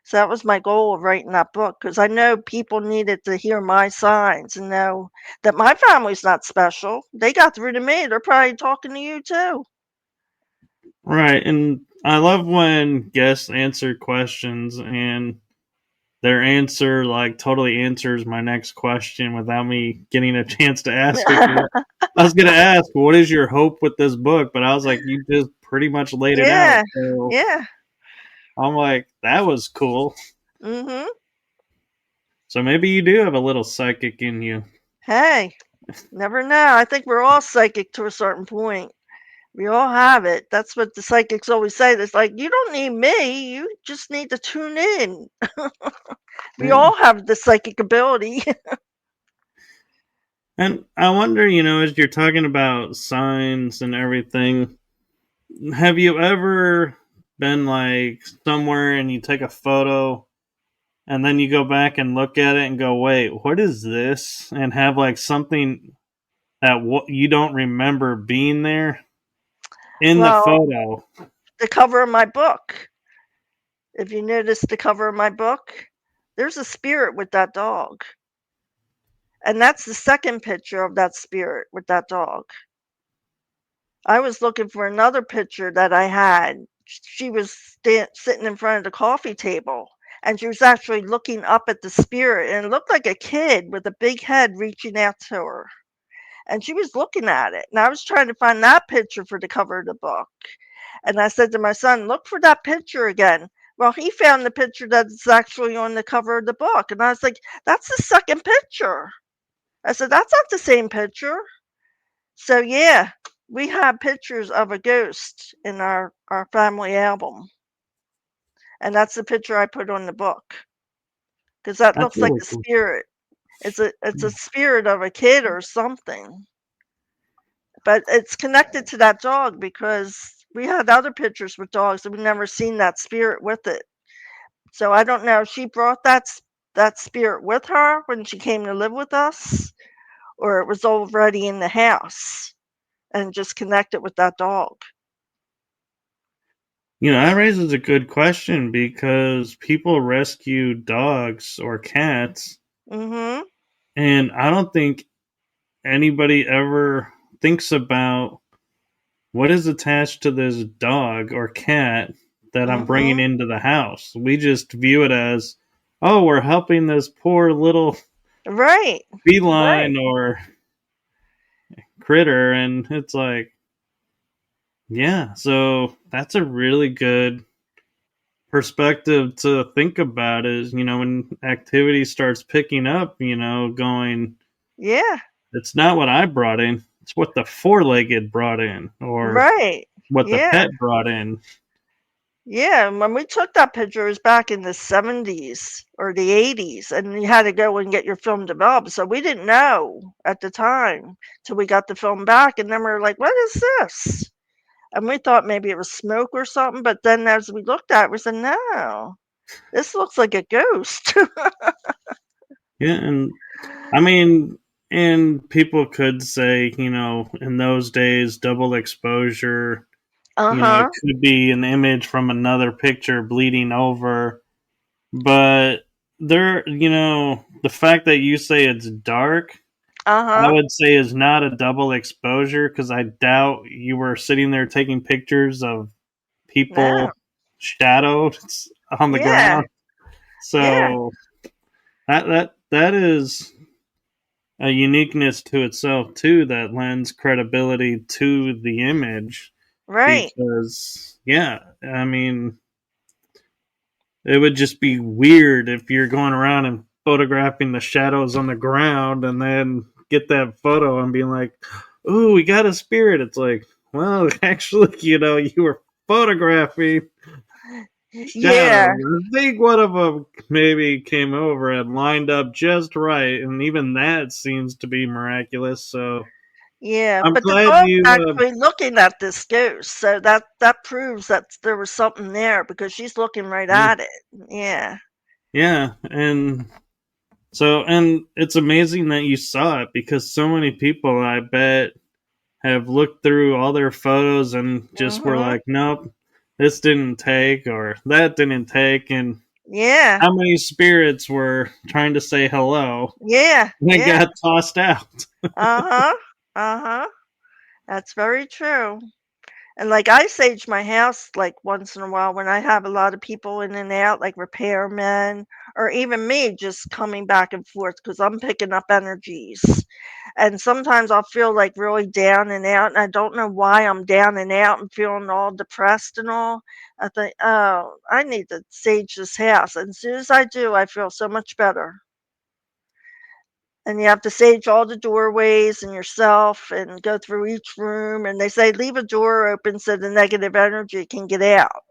So that was my goal of writing that book because I know people needed to hear my signs and know that my family's not special. They got through to me. They're probably talking to you too. Right, and I love when guests answer questions and their answer like totally answers my next question without me getting a chance to ask it. 'Cause I was gonna ask, what is your hope with this book? But I was like, you just pretty much laid it out. Yeah. So Yeah. I'm like, that was cool. Mhm. So maybe you do have a little psychic in you. Hey, never know. I think we're all psychic to a certain point. We all have it. That's what the psychics always say. It's like, you don't need me. You just need to tune in. We Yeah. all have the psychic ability. And I wonder, as you're talking about signs and everything, have you ever been like somewhere and you take a photo and then you go back and look at it and go, wait, what is this? And have like something that you don't remember being there in the Well, photo? the cover of my book. If you notice the cover of my book, there's a spirit with that dog. And that's the second picture of that spirit with that dog. I was looking for another picture that I had. She was sitting in front of the coffee table, and she was actually looking up at the spirit, and it looked like a kid with a big head reaching out to her. And she was looking at it. And I was trying to find that picture for the cover of the book. And I said to my son, look for that picture again. Well, he found the picture that's actually on the cover of the book. And I was like, that's the second picture. I said, that's not the same picture. So yeah, we have pictures of a ghost in our family album. And that's the picture I put on the book. Because that That's looks like really a cool. spirit. It's a spirit of a kid or something. But it's connected to that dog because we had other pictures with dogs and we've never seen that spirit with it. So I don't know if she brought that spirit with her when she came to live with us, or it was already in the house and just connected with that dog. That raises a good question because people rescue dogs or cats, Mhm. and I don't think anybody ever thinks about what is attached to this dog or cat that I'm bringing Mhm. into the house. We just view it as, oh, we're helping this poor little Right. Right. feline or critter. And it's like, yeah, so that's a really good perspective to think about is, when activity starts picking up, going, Yeah. it's not what I brought in, it's what the four legged brought in or Right. what the Yeah. pet brought in. Yeah, and when we took that picture, it was back in the 70s or the 80s, and you had to go and get your film developed. So we didn't know at the time till we got the film back, and then we were like, "What is this?" And we thought maybe it was smoke or something, but then as we looked at it, we said, "No, this looks like a ghost." Yeah, and I mean, and people could say, in those days, double exposure, it Uh-huh. could be an image from another picture bleeding over. But the fact that you say it's dark, I Uh-huh. would say is not a double exposure because I doubt you were sitting there taking pictures of No. people shadowed on the Yeah. ground. Yeah. So that is a uniqueness to itself too that lends credibility to the image Right. because yeah, I mean it would just be weird if you're going around and photographing the shadows on the ground and then get that photo and being like, "Ooh, we got a spirit." It's like, well, actually, you were photographing Yeah. shadows. I think one of them maybe came over and lined up just right, and even that seems to be miraculous. So Yeah, I'm but the glad dog's you. actually looking at this ghost, so that proves that there was something there because she's looking right Yeah, at it. Yeah. yeah, and it's amazing that you saw it because so many people, I bet, have looked through all their photos and just were Mhm. like, nope, this didn't take or that didn't take. And Yeah. how many spirits were trying to say hello Yeah. and Yeah. got tossed out? Uh-huh. Uh-huh. That's very true. And, like, I sage my house, like, once in a while when I have a lot of people in and out, like repairmen or even me just coming back and forth because 'cause I'm picking up energies. And sometimes I'll feel, like, really down and out, and I don't know why I'm down and out and feeling all depressed and all. I think, "Oh, I need to sage this house." And as soon as I do, I feel so much better. And you have to sage all the doorways and yourself and go through each room, and they say leave a door open so the negative energy can get out.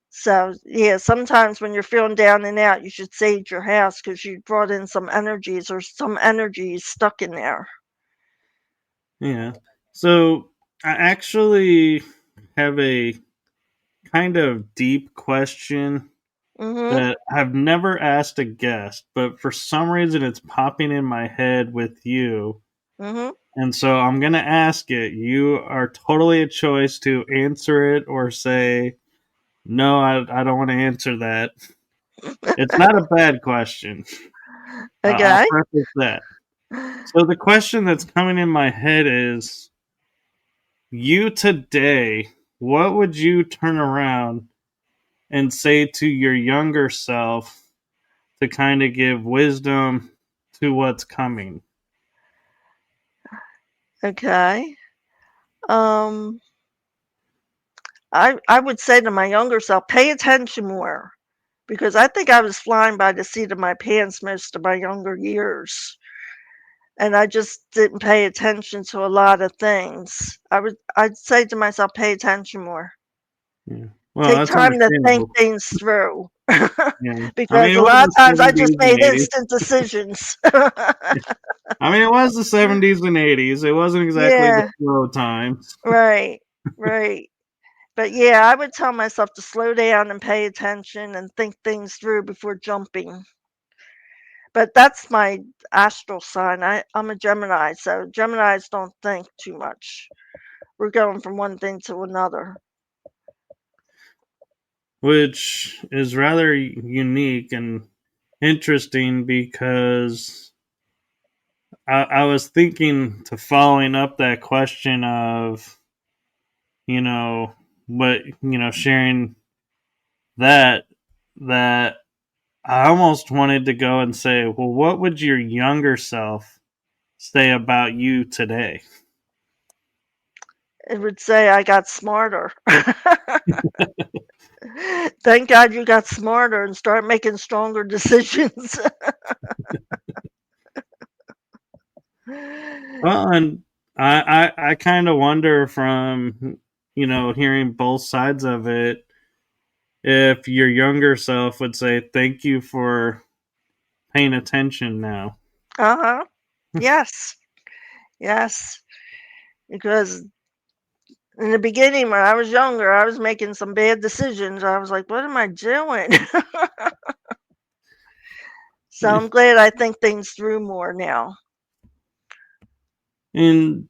So, yeah, sometimes when you're feeling down and out, you should sage your house because you brought in some energies or some energies stuck in there. Yeah. So I actually have a kind of deep question Mhm. that I've never asked a guest, but for some reason it's popping in my head with you. Mhm. And so I'm going to ask it. You are totally a choice to answer it or say, no, I don't want to answer that. It's not a bad question. I'll Okay. preface that. So the question that's coming in my head is, you today, what would you turn around and say to your younger self to kind of give wisdom to what's coming? Okay. Um, I would say to my younger self, pay attention more because I think I was flying by the seat of my pants most of my younger years. And I just didn't pay attention to a lot of things. I'd say to myself, pay attention more. Yeah. Well, Take that's time to think understandable. things through. Yeah. I mean, Because it a was lot of the times I just 70s and made 80s. instant decisions. I mean, it was the 70s and 80s. It wasn't exactly the Yeah, slow times. right, right. But yeah, I would tell myself to slow down and pay attention and think things through before jumping. But that's my astral sign. I'm a Gemini, so Geminis don't think too much. We're going from one thing to another. Which is rather unique and interesting because I was thinking to following up that question of, you know, sharing that, that I almost wanted to go and say, well, what would your younger self say about you today? It would say I got smarter. Thank God you got smarter and start making stronger decisions. Well, and I kind of wonder from, hearing both sides of it, if your younger self would say, thank you for paying attention now. Uh-huh. Yes. Yes. Because in the beginning, when I was younger, I was making some bad decisions. I was like, "What am I doing?" So I'm glad I think things through more now. And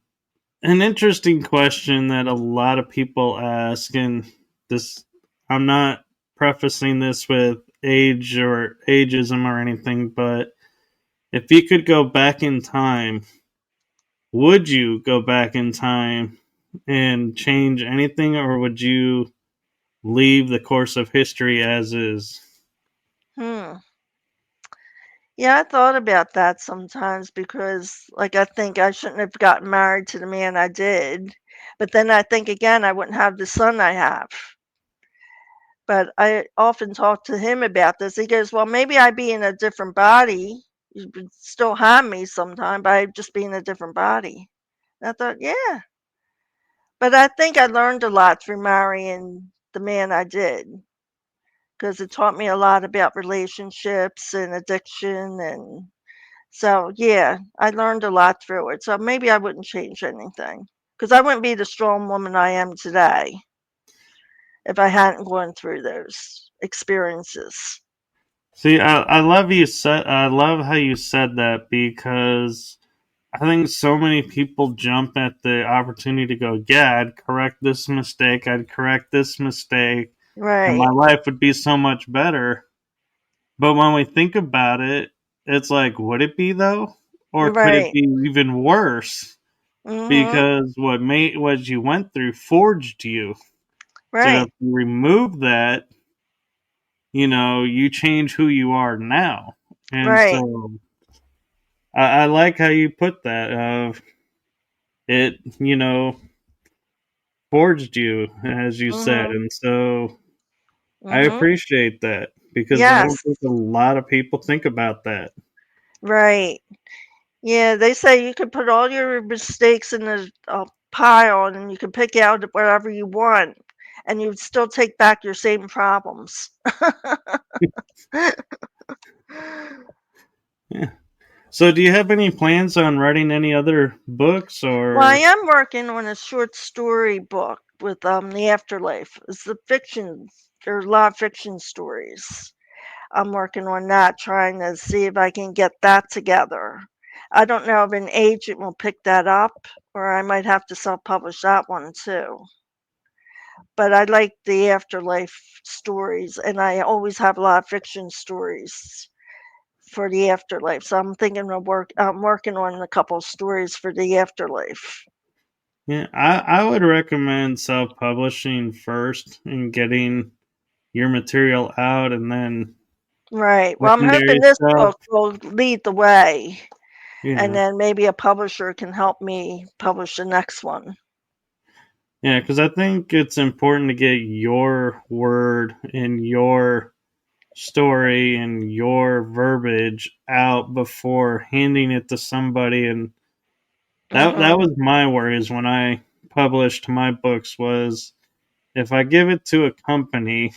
an interesting question that a lot of people ask, and this, I'm not prefacing this with age or ageism or anything, but if you could go back in time, would you go back in time and change anything, or would you leave the course of history as is? Hmm. Yeah, I thought about that sometimes because, like, I think I shouldn't have gotten married to the man I did. But then I think again, I wouldn't have the son I have. But I often talk to him about this. He goes, "Well, maybe I'd be in a different body. You would still have me sometime, but I'd just be in a different body." And I thought, yeah. But I think I learned a lot through marrying the man I did because it taught me a lot about relationships and addiction. And so, yeah, I learned a lot through it. So maybe I wouldn't change anything because I wouldn't be the strong woman I am today if I hadn't gone through those experiences. See, I love how you said that because I think so many people jump at the opportunity to go, yeah, I'd correct this mistake, I'd correct this mistake, and my Right, life would be so much better. But when we think about it, it's like, would it be though? Or could it right. be even worse? Mhm. because what you went through forged you. So Right. if you remove that, you change who you are now. And Right. so I like how you put that. It, forged you, as you said. Mhm. And so I Mhm. appreciate that because I don't Yes. think a lot of people think about that. Right. Yeah, they say you can put all your mistakes in a pile and you can pick out whatever you want and you'd still take back your same problems. Yeah. So, do you have any plans on writing any other books Well, I or? am working on a short story book with the afterlife. It's the fiction. There's a lot of fiction stories. I'm working on that, trying to see if I can get that together. I don't know if an agent will pick that up, or I might have to self-publish that one too. But I like the afterlife stories, and I always have a lot of fiction stories for the afterlife. So I'm thinking of I'm working on a couple of stories for the afterlife. Yeah, I would recommend self publishing first and getting your material out, and then Right. Well, I'm secondary hoping this stuff. book will lead the way, and Yeah, then maybe a publisher can help me publish the next one. yeah, because I think it's important to get your word and your story and your verbiage out before handing it to somebody. And that Mhm. was my worries when I published my books was if I give it to a company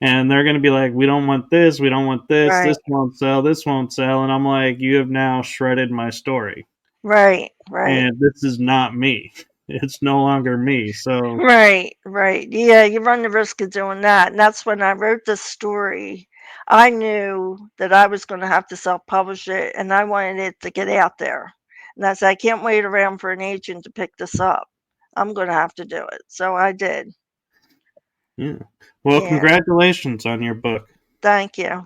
and they're going to be like, we don't want this, we don't want Right. this won't sell, and I'm like, you have now shredded my story, Right. Right. and this is not me. It's no longer me. So Right. Right. Yeah, you run the risk of doing that. And that's when I wrote this story. I knew that I was going to have to self-publish it, and I wanted it to get out there. And I said, I can't wait around for an agent to pick this up. I'm going to have to do it. So I did. yeah, well, Yeah. congratulations on your book, Thank you.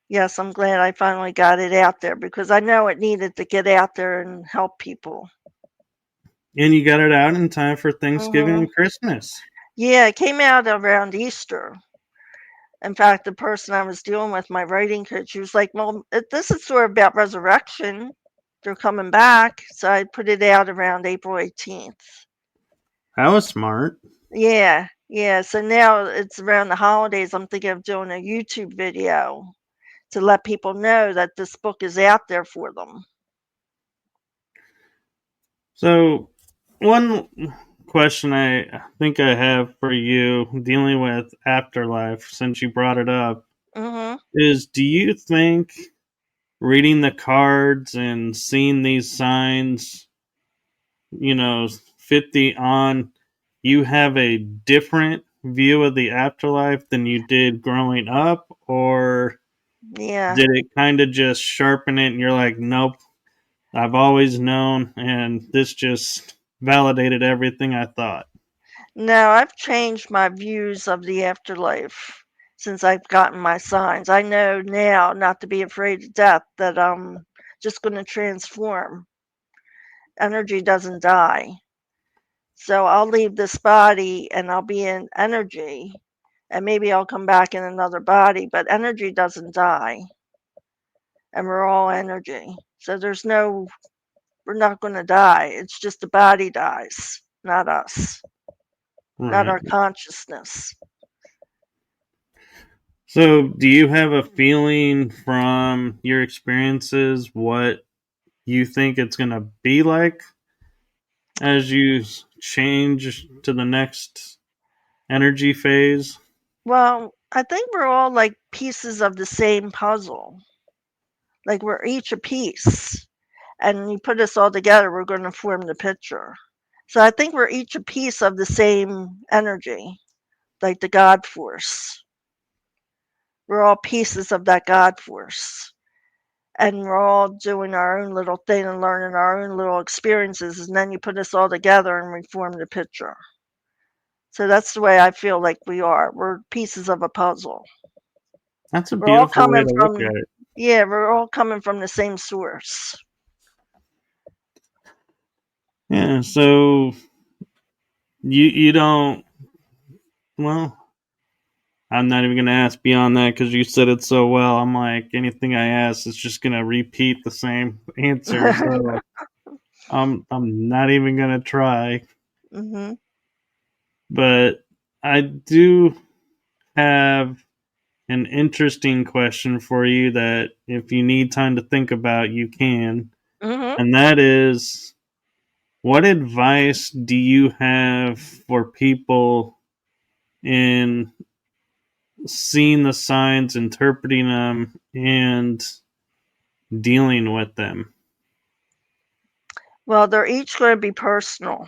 Yes, I'm glad I finally got it out there because I know it needed to get out there and help people. and you got it out in time for Thanksgiving Mhm. and Christmas. Yeah, it came out around Easter. In fact, the person I was dealing with, my writing coach, she was like, "Well, this is sort of about resurrection. They're coming back." So I put it out around April 18th. That was smart. Yeah, yeah. So now it's around the holidays. I'm thinking of doing a YouTube video to let people know that this book is out there for them. So, one question I think I have for you dealing with afterlife, since you brought it up, Mhm. is do you think reading the cards and seeing these signs, 50 on, you have a different view of the afterlife than you did growing up? Or Yeah. did it kind of just sharpen it and you're like, nope, I've always known, and this just validated everything I thought? No, I've changed my views of the afterlife since I've gotten my signs. I know now not to be afraid of death, that I'm just going to transform. Energy doesn't die. So I'll leave this body and I'll be in energy, and maybe I'll come back in another body, but energy doesn't die, and we're all energy. So we're not going to die. It's just the body dies, not us, not Right. our consciousness. So, do you have a feeling from your experiences what you think it's going to be like as you change to the next energy phase? Well, I think we're all like pieces of the same puzzle. Like we're each a piece. And you put us all together, we're going to form the picture. So I think we're each a piece of the same energy, like the God force. We're all pieces of that God force. And we're all doing our own little thing and learning our own little experiences. And then you put us all together and we form the picture. So that's the way I feel like we are. We're pieces of a puzzle. That's a We're all beautiful way coming to look from at it. Yeah, we're all coming from the same source. Yeah, so you don't. Well, I'm not even gonna ask beyond that because you said it so well. I'm like anything I ask is just gonna repeat the same answer. So I'm not even gonna try. Mhm. But I do have an interesting question for you that if you need time to think about, you can. Mhm. And that is, what advice do you have for people in seeing the signs, interpreting them, and dealing with them? Well, they're each going to be personal.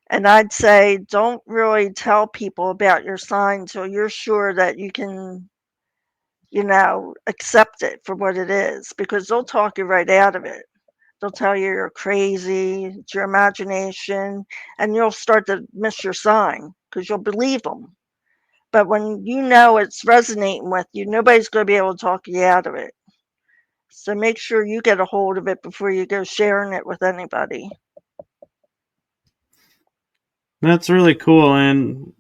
And I'd say don't really tell people about your sign until you're sure that you can, accept it for what it is because they'll talk you right out of it. They'll tell you you're crazy, it's your imagination, and you'll start to miss your sign because you'll believe them. But when you know it's resonating with you, nobody's going to be able to talk you out of it. So make sure you get a hold of it before you go sharing it with anybody. That's really cool. And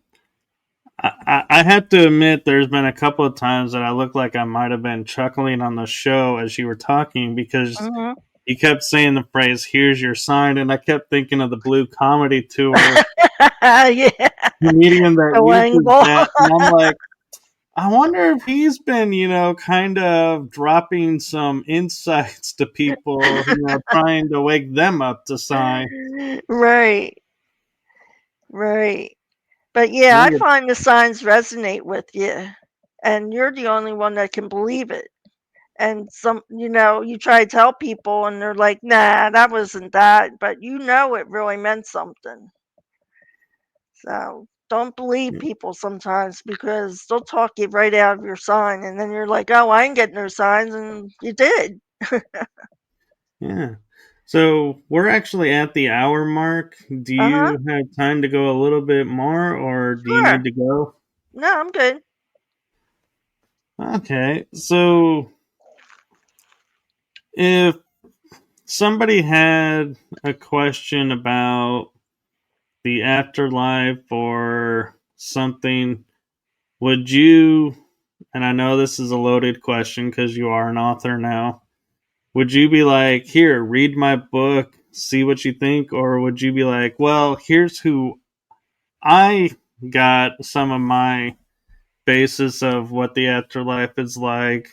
I have to admit, there's been a couple of times that I look like I might have been chuckling on the show as you were talking because Hmm. you kept saying the phrase, "Here's your sign," and I kept thinking of the Blue Comedy Tour Yeah, comedian that uses Angle. that. And I'm like, I wonder if he's been, kind of dropping some insights to people, trying to wake them up to sign. Right, right. But yeah, I find the signs resonate with you, and you're the only one that can believe it. And you try to tell people, and they're like, nah, that wasn't that. But it really meant something. So don't believe people sometimes because they'll talk you right out of your sign. And then you're like, oh, I ain't getting no signs. And you did. Yeah. So we're actually at the hour mark. Do Uh huh. you have time to go a little bit more, or do you need Sure. to go? No, I'm good. Okay. So if somebody had a question about the afterlife or something, would you, and I know this is a loaded question because you are an author now, would you be like, here, read my book, see what you think? Or would you be like, well, here's who I got some of my basis of what the afterlife is like.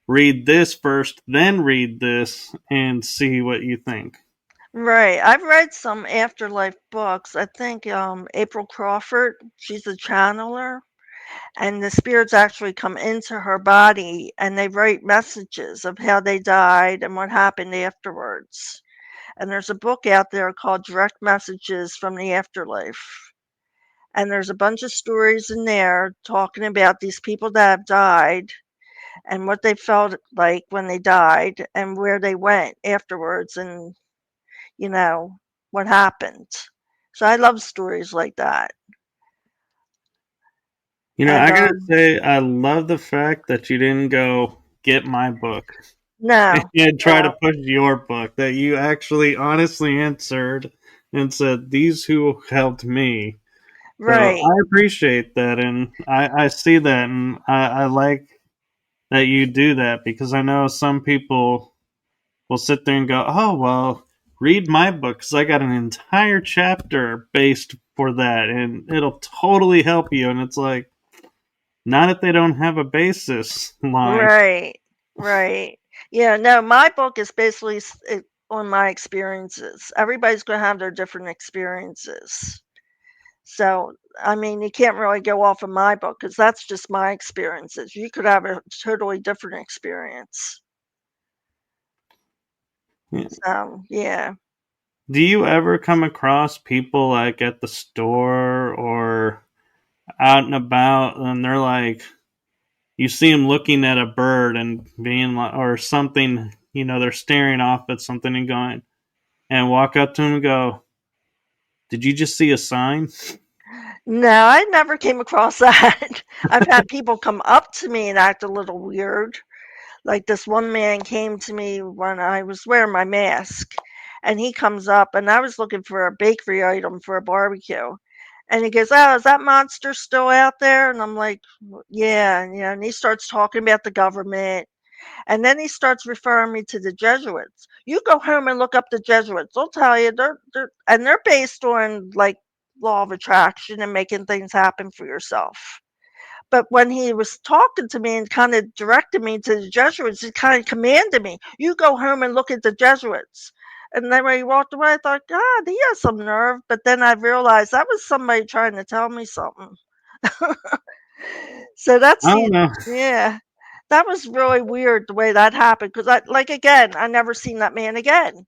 Read this first, then read this and see what you think. Right. I've read some afterlife books. I think April Crawford, she's a channeler, and the spirits actually come into her body and they write messages of how they died and what happened afterwards. And there's a book out there called Direct Messages from the Afterlife. And there's a bunch of stories in there talking about these people that have died and what they felt like when they died and where they went afterwards and, you know, what happened. So I love stories like that. And I gotta say, I love the fact that you didn't go get my book no, and try to no, push your book, that you actually honestly answered and said, these who helped me. So right, I appreciate that, and I see that, and I like that you do that because I know some people will sit there and go, "Oh well, read my book because I got an entire chapter based for that, and it'll totally help you." And it's like, not if they don't have a basis line. right, right. Yeah, no, my book is basically on my experiences. Everybody's going to have their different experiences. So, I mean, you can't really go off of my book because that's just my experiences. You could have a totally different experience. Yeah. So, yeah. Do you ever come across people like at the store or out and about, and they're like, you see them looking at a bird and being like, or something, they're staring off at something and going, and walk up to them and go, "Did you just see a sign?" No, I never came across that. I've had people come up to me and act a little weird. Like this one man came to me when I was wearing my mask, and he comes up, and I was looking for a bakery item for a barbecue. And he goes, "Oh, is that monster still out there?" And I'm like, "Yeah, yeah." And he starts talking about the government. And then he starts referring me to the Jesuits. You go home and look up the Jesuits. They'll tell you they're based on like law of attraction and making things happen for yourself. But when he was talking to me and kind of directed me to the Jesuits, he kind of commanded me, "You go home and look at the Jesuits." And then when he walked away, I thought, God, he has some nerve. But then I realized that was somebody trying to tell me something. So that's I the, don't know. yeah, that was really weird the way that happened, because I, like, again, I never seen that man again.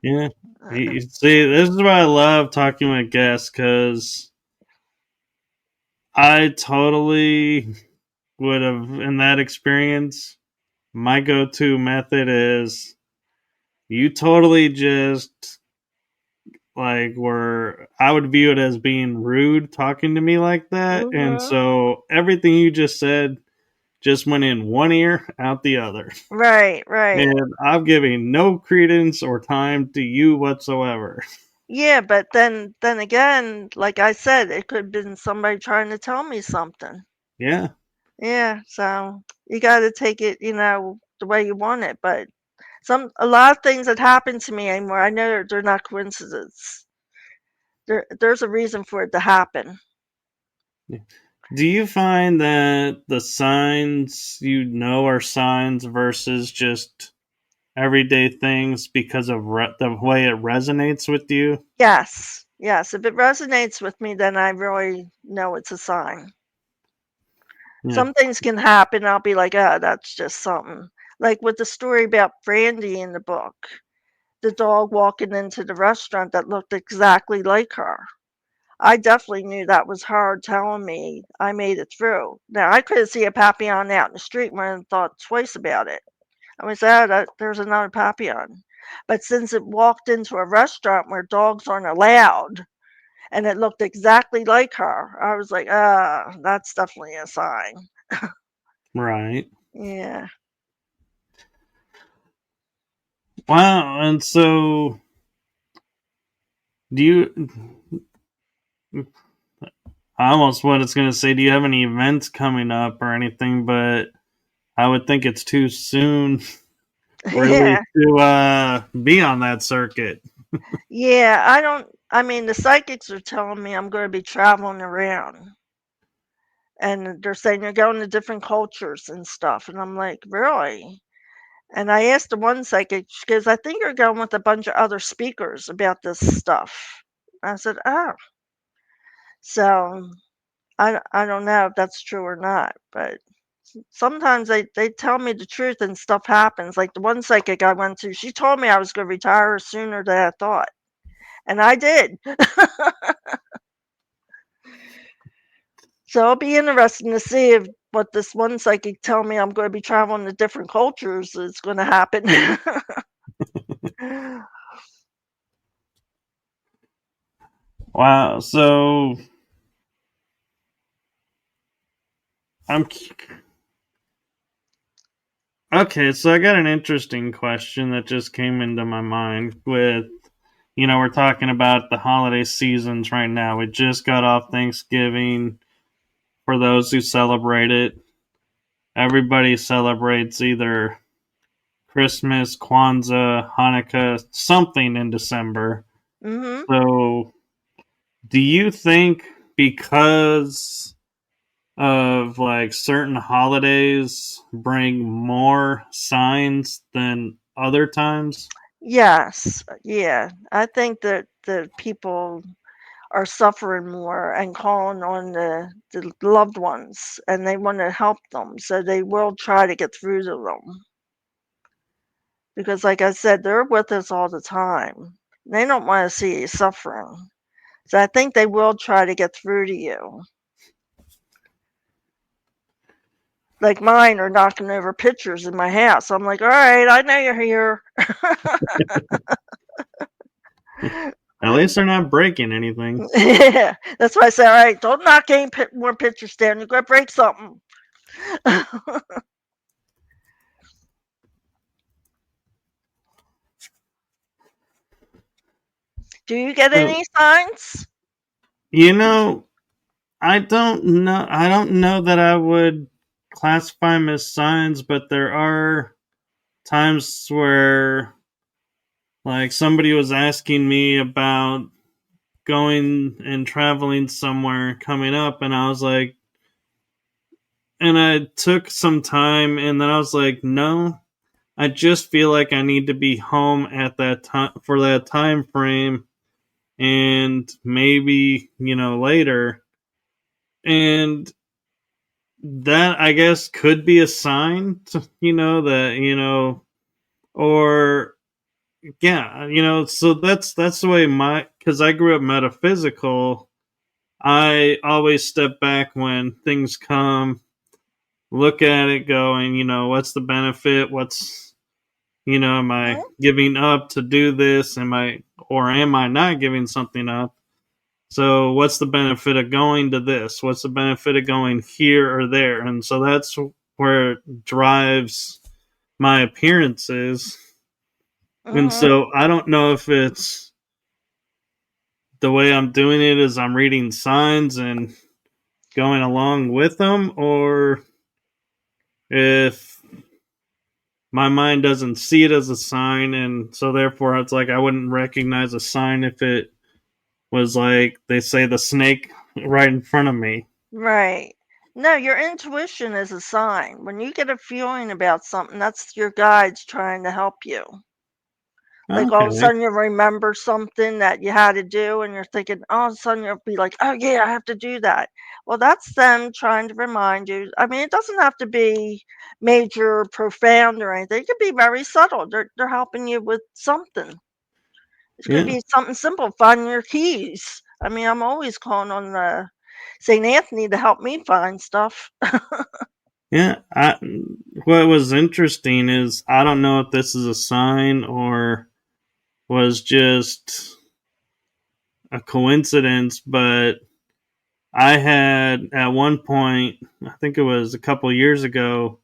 Yeah. You see, this is why I love talking with guests because I totally would have, in that experience, my go to method is you totally just like were, I would view it as being rude talking to me like that. And Mhm. so everything you just said just went in one ear, out the other. Right, right. And I'm giving no credence or time to you whatsoever. Yeah, but then again, like I said, it could have been somebody trying to tell me something. Yeah. Yeah, so you got to take it, the way you want it. But a lot of things that happen to me anymore, I know they're not coincidence. There's a reason for it to happen. Yeah. Do you find that the signs you know are signs versus just everyday things because of the way it resonates with you? Yes, yes. If it resonates with me, then I really know it's a sign. Yeah. Some things can happen, I'll be like, "Oh, that's just something." Like with the story about Brandy in the book, the dog walking into the restaurant that looked exactly like her. I definitely knew that was her telling me I made it through. Now, I could see a Papillon out in the street and wouldn't have thought twice about it. I was, "Oh, there's another Papillon." But since it walked into a restaurant where dogs aren't allowed and it looked exactly like her, I was like, "Ah, that's definitely a sign." Right. Yeah. Wow. And so, do you? I almost what it's going to say. Do you have any events coming up or anything? But I would think it's too soon, really, Yeah. to be on that circuit. Yeah, I mean, the psychics are telling me I'm gonna be traveling around, and they're saying you're going to different cultures and stuff, and I'm like, "Really?" And I asked the one psychic, she goes, "I think you're going with a bunch of other speakers about this stuff." I said, "Oh." So, I don't know if that's true or not, but sometimes they tell me the truth and stuff happens. Like the one psychic I went to, she told me I was gonna retire sooner than I thought, and I did. So it'll be interesting to see if what this one psychic tell me I'm gonna be traveling to different cultures is gonna happen. Wow. So I'm okay. So I got an interesting question that just came into my mind. With we're talking about the holiday seasons right now. We just got off Thanksgiving. For those who celebrate it, everybody celebrates either Christmas, Kwanzaa, Hanukkah, something in December. Mhm. So, do you think because of like certain holidays bring more signs than other times? Yes. Yeah. I think that the people are suffering more and calling on the loved ones, and they want to help them, so they will try to get through to them. Because like I said, they're with us all the time. They don't want to see you suffering. So I think they will try to get through to you. Like mine are knocking over pictures in my house. I'm like, all right, I know you're here. At least they're not breaking anything. Yeah, that's why I say, all right, don't knock any more pictures down. You're gonna break something. Do you get So, any signs? you know, I don't know. I don't know that I would classify them as signs, but there are times where, like, somebody was asking me about going and traveling somewhere coming up, and I was like, and I took some time, and then I was like, no, I just feel like I need to be home at that time for that time frame, and maybe later, and that I guess could be a sign, that or yeah, so that's the way my because I grew up metaphysical. I always step back when things come, look at it, going, what's the benefit? Am I Mhm, giving up to do this? Am I not giving something up? So, what's the benefit of going to this? What's the benefit of going here or there? And so that's where it drives my appearances. And mhm. so I don't know if it's the way I'm doing it is I'm reading signs and going along with them, or if my mind doesn't see it as a sign, and so therefore it's like I wouldn't recognize a sign if it was like they say the snake right in front of me. Right. No, your intuition is a sign. When you get a feeling about something, that's your guides trying to help you. Like all of a Okay. sudden you remember something that you had to do and you're thinking, all of a sudden you'll be like, oh yeah, I have to do that. Well, that's them trying to remind you. I mean, it doesn't have to be major, profound or anything. It could be very subtle. They're helping you with something. It could Yeah. be something simple, finding your keys. I mean, I'm always calling on St. Anthony to help me find stuff. Yeah. What was interesting is I don't know if this is a sign or was just a coincidence, but I had at one point, I think it was a couple years ago,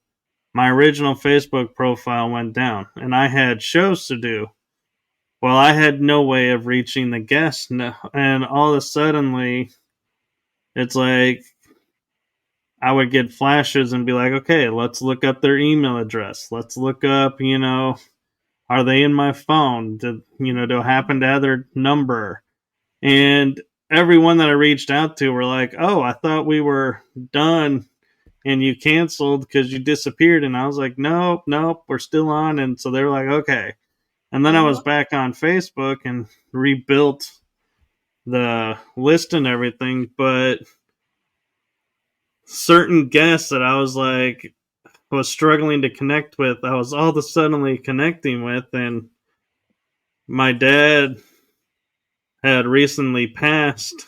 my original Facebook profile went down and I had shows to do. Well, I had no way of reaching the guests, and all of a suddenly, it's like I would get flashes and be like, okay, let's look up their email address. Let's look up, are they in my phone? Do I happen to have their number? And everyone that I reached out to were like, oh, I thought we were done and you canceled because you disappeared. And I was like, nope, nope, we're still on. And so they were like, okay. And then I was Mhm. back on Facebook and rebuilt the list and everything. But certain guests that I was like, was struggling to connect with, I was all of a suddenly connecting with. And my dad had recently passed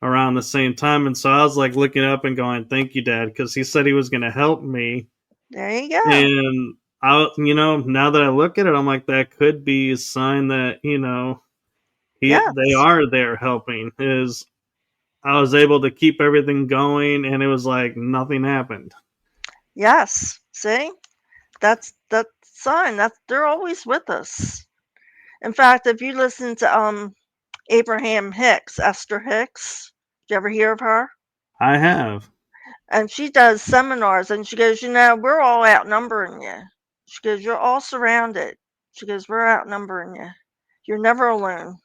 around the same time. And so I was like looking up and going, thank you, Dad, because he said he was going to help me. There you go. And now that I look at it, I'm like, that could be a sign that, they Yes. are there helping. Is I was able to keep everything going and it was like nothing happened. Yes. See? That's sign. That's they're always with us. In fact, if you listen to Abraham Hicks, Esther Hicks, did you ever hear of her? I have. And she does seminars and she goes, we're all outnumbering you. She goes, you're all surrounded. She goes, we're outnumbering you. You're never alone.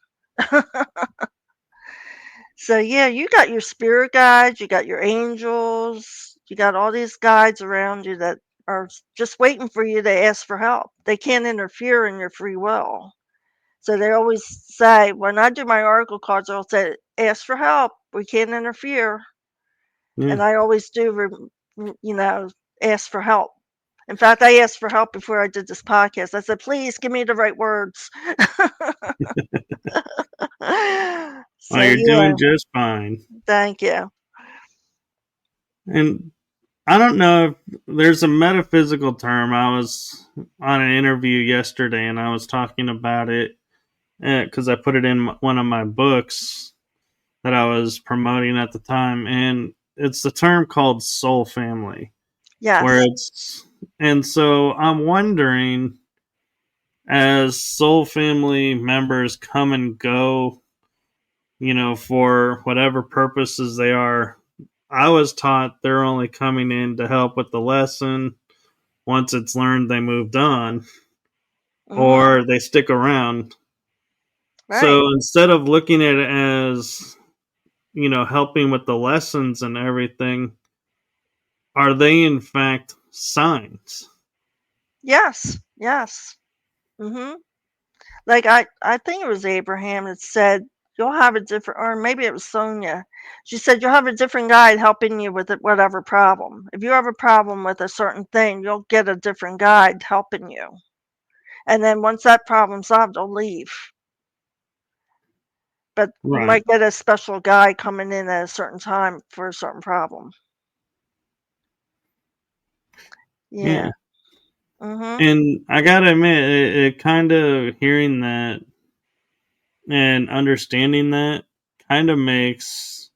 So yeah, you got your spirit guides, you got your angels, you got all these guides around you that are just waiting for you to ask for help. They can't interfere in your free will. So they always say, when I do my oracle cards, I'll say, ask for help. We can't interfere. Yeah. And I always do, ask for help. In fact, I asked for help before I did this podcast. I said, please give me the right words. Oh, So you're yeah, doing just fine. thank you. And I don't know if there's a metaphysical term. I was on an interview yesterday and I was talking about it because I put it in one of my books that I was promoting at the time. And it's the term called soul family, where Yes. it's, and so I'm wondering as soul family members come and go, for whatever purposes they are, I was taught they're only coming in to help with the lesson. Once it's learned, they moved on Mhm. or they stick around. Right. So instead of looking at it as, helping with the lessons and everything, are they in fact signs? Yes. Yes. Mhm. Like I think it was Abraham that said you'll have a different, or maybe it was Sonia. She said you'll have a different guide helping you with it, whatever problem. If you have a problem with a certain thing, you'll get a different guide helping you. And then once that problem's solved, they'll leave. But you Right. might get a special guy coming in at a certain time for a certain problem. Yeah. Yeah. Mhm. And I gotta admit, it kind of hearing that and understanding that kind of makes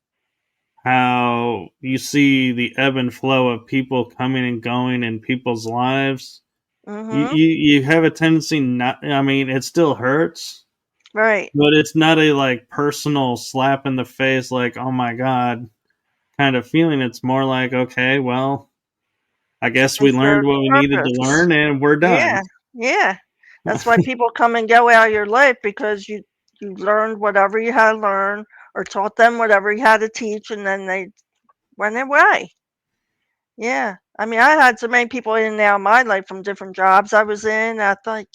how you see the ebb and flow of people coming and going in people's lives. Mhm. You have a tendency not. I mean, it still hurts, Right. but it's not a like personal slap in the face, like oh my god kind of feeling. It's more like okay, well, I guess They we learned serve what we a needed to purpose. learn, and we're done. Yeah. Yeah. That's why people come and go out of your life because you learned whatever you had to learn or taught them whatever you had to teach and then they went away. Yeah. I mean, I had so many people in and out of my life from different jobs I was in. I thought,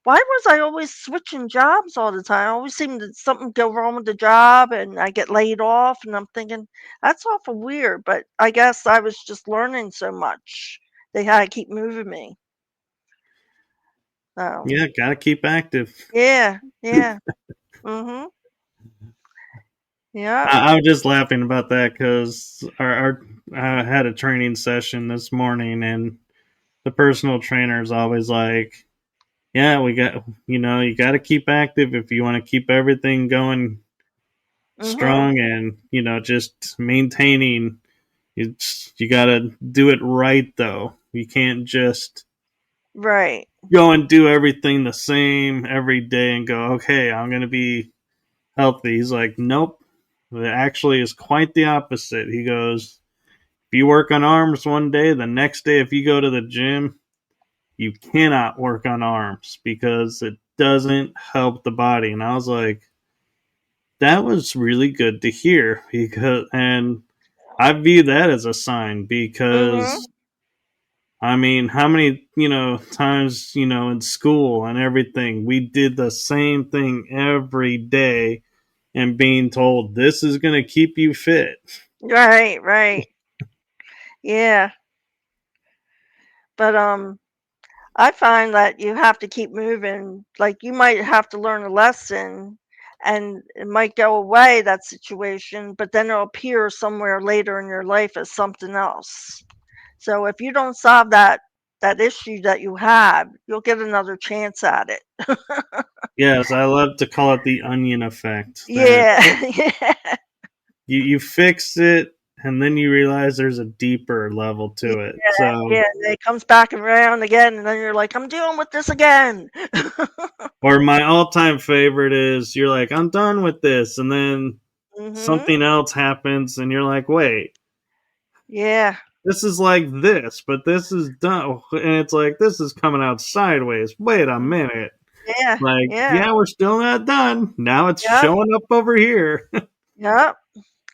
why was I always switching jobs all the time? I always seemed to something go wrong with the job and I get laid off and I'm thinking, that's awful weird. But I guess I was just learning so much. They had to keep moving me. So Yeah, gotta keep active. yeah, yeah. Mhm. Yep. I was just laughing about that because I had a training session this morning, and the personal trainer is always like, "Yeah, we got you got to keep active if you want to keep everything going Mhm. strong, and just maintaining. You got to do it right though. You can't just Right. go and do everything the same every day and go, okay, I'm gonna be healthy." He's like, "Nope." It actually is quite the opposite. He goes, if you work on arms one day, the next day, if you go to the gym, you cannot work on arms because it doesn't help the body. And I was like, that was really good to hear and I view that as a sign Mhm. because I mean, how many, times, in school and everything, we did the same thing every day and being told this is going to keep you fit. Right, right. Yeah. But I find that you have to keep moving. Like you might have to learn a lesson and it might go away, that situation, but then it'll appear somewhere later in your life as something else. So if you don't solve that issue that you have, you'll get another chance at it. Yes, I love to call it the onion effect. That Yeah. Yeah. you fix it and then you realize there's a deeper level Yeah. to it. So, Yeah. And it comes back around again and then you're like, I'm dealing with this again. or my all-time favorite is you're like, I'm done with this, and then Mhm. something else happens, and you're like, wait, Yeah. this is like this, but this is done, and it's like this is coming out sideways. Wait a Mhm. minute, Yeah. like, Yeah. yeah, we're still not done. Now it's Yep. showing up over here. Yep.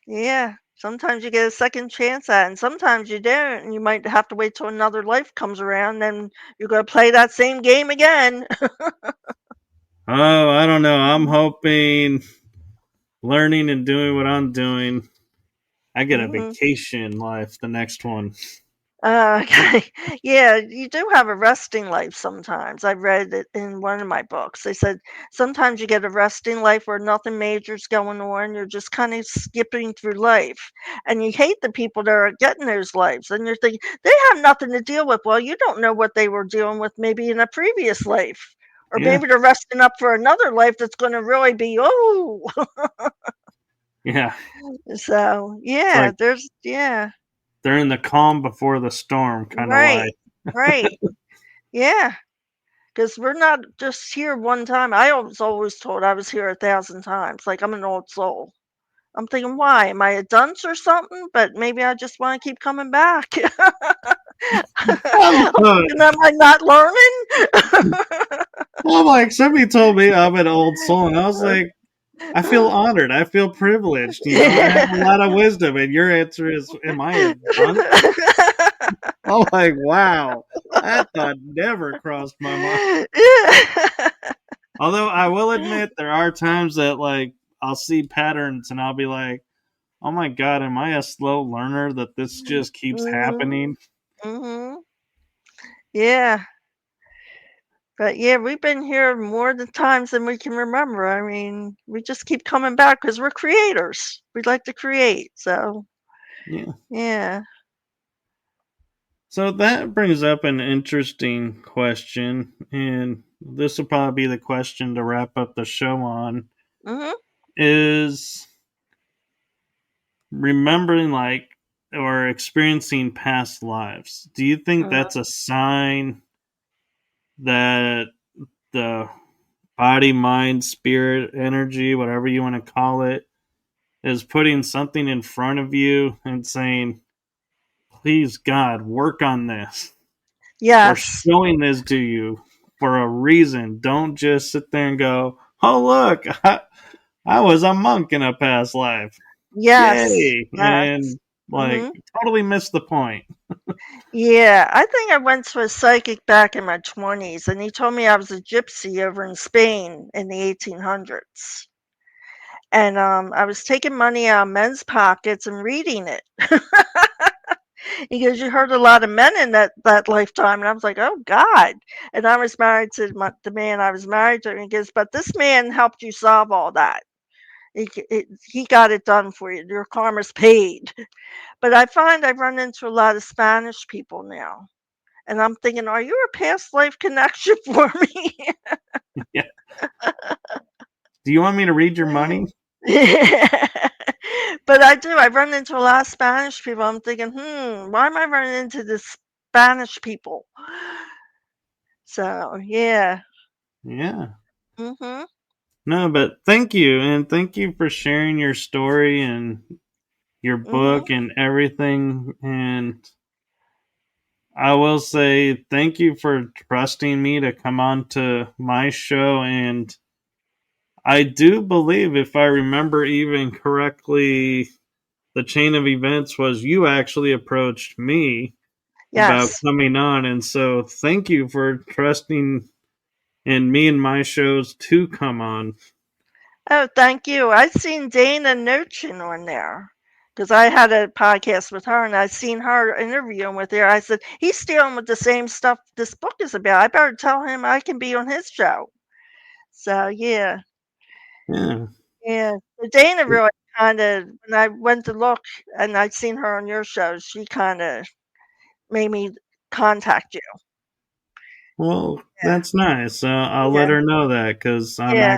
Yeah. Sometimes you get a second chance at it, and sometimes you don't, and you might have to wait till another life comes around, then you're gonna play that same game again. Oh, I don't know. I'm Mhm. hoping learning and doing what I'm doing, I get a Mhm. vacation life the next one. Okay. Yeah, you do have a resting life sometimes. I read it in one of my books. They said sometimes you get a resting life where nothing major's going on. You're just kind of skipping through life. And you hate the people that are getting those lives. And you're thinking, they have nothing to deal with. Well, you don't know what they were dealing with maybe in a previous life. Or Yeah, maybe they're resting up for another life that's going to really be, oh. yeah. So, It's yeah, like yeah, they're in the calm before the storm kind of life. right, right. Yeah. 'Cause we're not just here one time. I was always told I was here 1,000 times, like I'm an old soul. I'm thinking, "Why? Am I a dunce or something?" But maybe I just wanna keep coming back. I'm, I'm thinking, am I not learning? I'm like, somebody told me I'm an old soul, and I was like, I feel honored. I feel privileged. I have a lot of wisdom, and your answer is, "Am I a dunce?" I'm like, wow, that thought never crossed my mind. Although I will admit, there are times that like I'll see patterns, and I'll be like, "Oh my god, am I a slow learner that this just keeps Mhm, happening?" mhm. Yeah. But yeah, we've been here more the times than we can remember. I mean, we just keep coming back because 'cause we're creators. We like to create, so Yeah. yeah. So that brings up an interesting question, and this will probably be the question to wrap up the show on. Mhm, Is remembering like or experiencing past lives. Do you think mhm. that's a sign that the body, mind, spirit, energy, whatever you want to call it, is putting something in front of you and saying, please, God, work on this? We're Yes. showing this to you for a reason. Don't just sit there and go, oh, look, I was a monk in a past life. Yes. Yay. Yes. And like, Mhm. totally missed the point. Yeah, I think I went to a psychic back in my 20s, and he told me I was a gypsy over in Spain in the 1800s. And, I was taking money out of men's pockets and reading it. He goes, "You hurt a lot of men in that lifetime," and I was like, "Oh god," and I was married to the man I was married to, and he goes, "But this man helped you solve all that. He got it done for you. Your karma's paid." But I find I run into a lot of Spanish people now, and I'm thinking, "Are you a past life connection for me?" Yeah. Do you want me to read your money? But I do, I run into a lot of Spanish people. I'm thinking, why am I running into this Spanish people? So, yeah. Yeah. Mhm, No, but thank you. And thank you for sharing your story and your mhm. book and everything. And I will say thank you for trusting me to come on to my show. And I do believe, if I remember even correctly, the chain of events was you actually approached me about Yes. coming on. And so thank you for trusting in me and my shows to come on. Oh, thank you. I've seen Dana Nochin on there because I had a podcast with her, and I seen her interviewing with her. I said, "He's dealing with the same stuff this book is about. I better tell him I can be on his show." So, yeah. Yeah. Yeah. So Dana really kinda when I went to look and I'd seen her on your show, she kinda made me contact you. Well, Yeah. that's nice. I'll let Yeah. her know that because Yeah.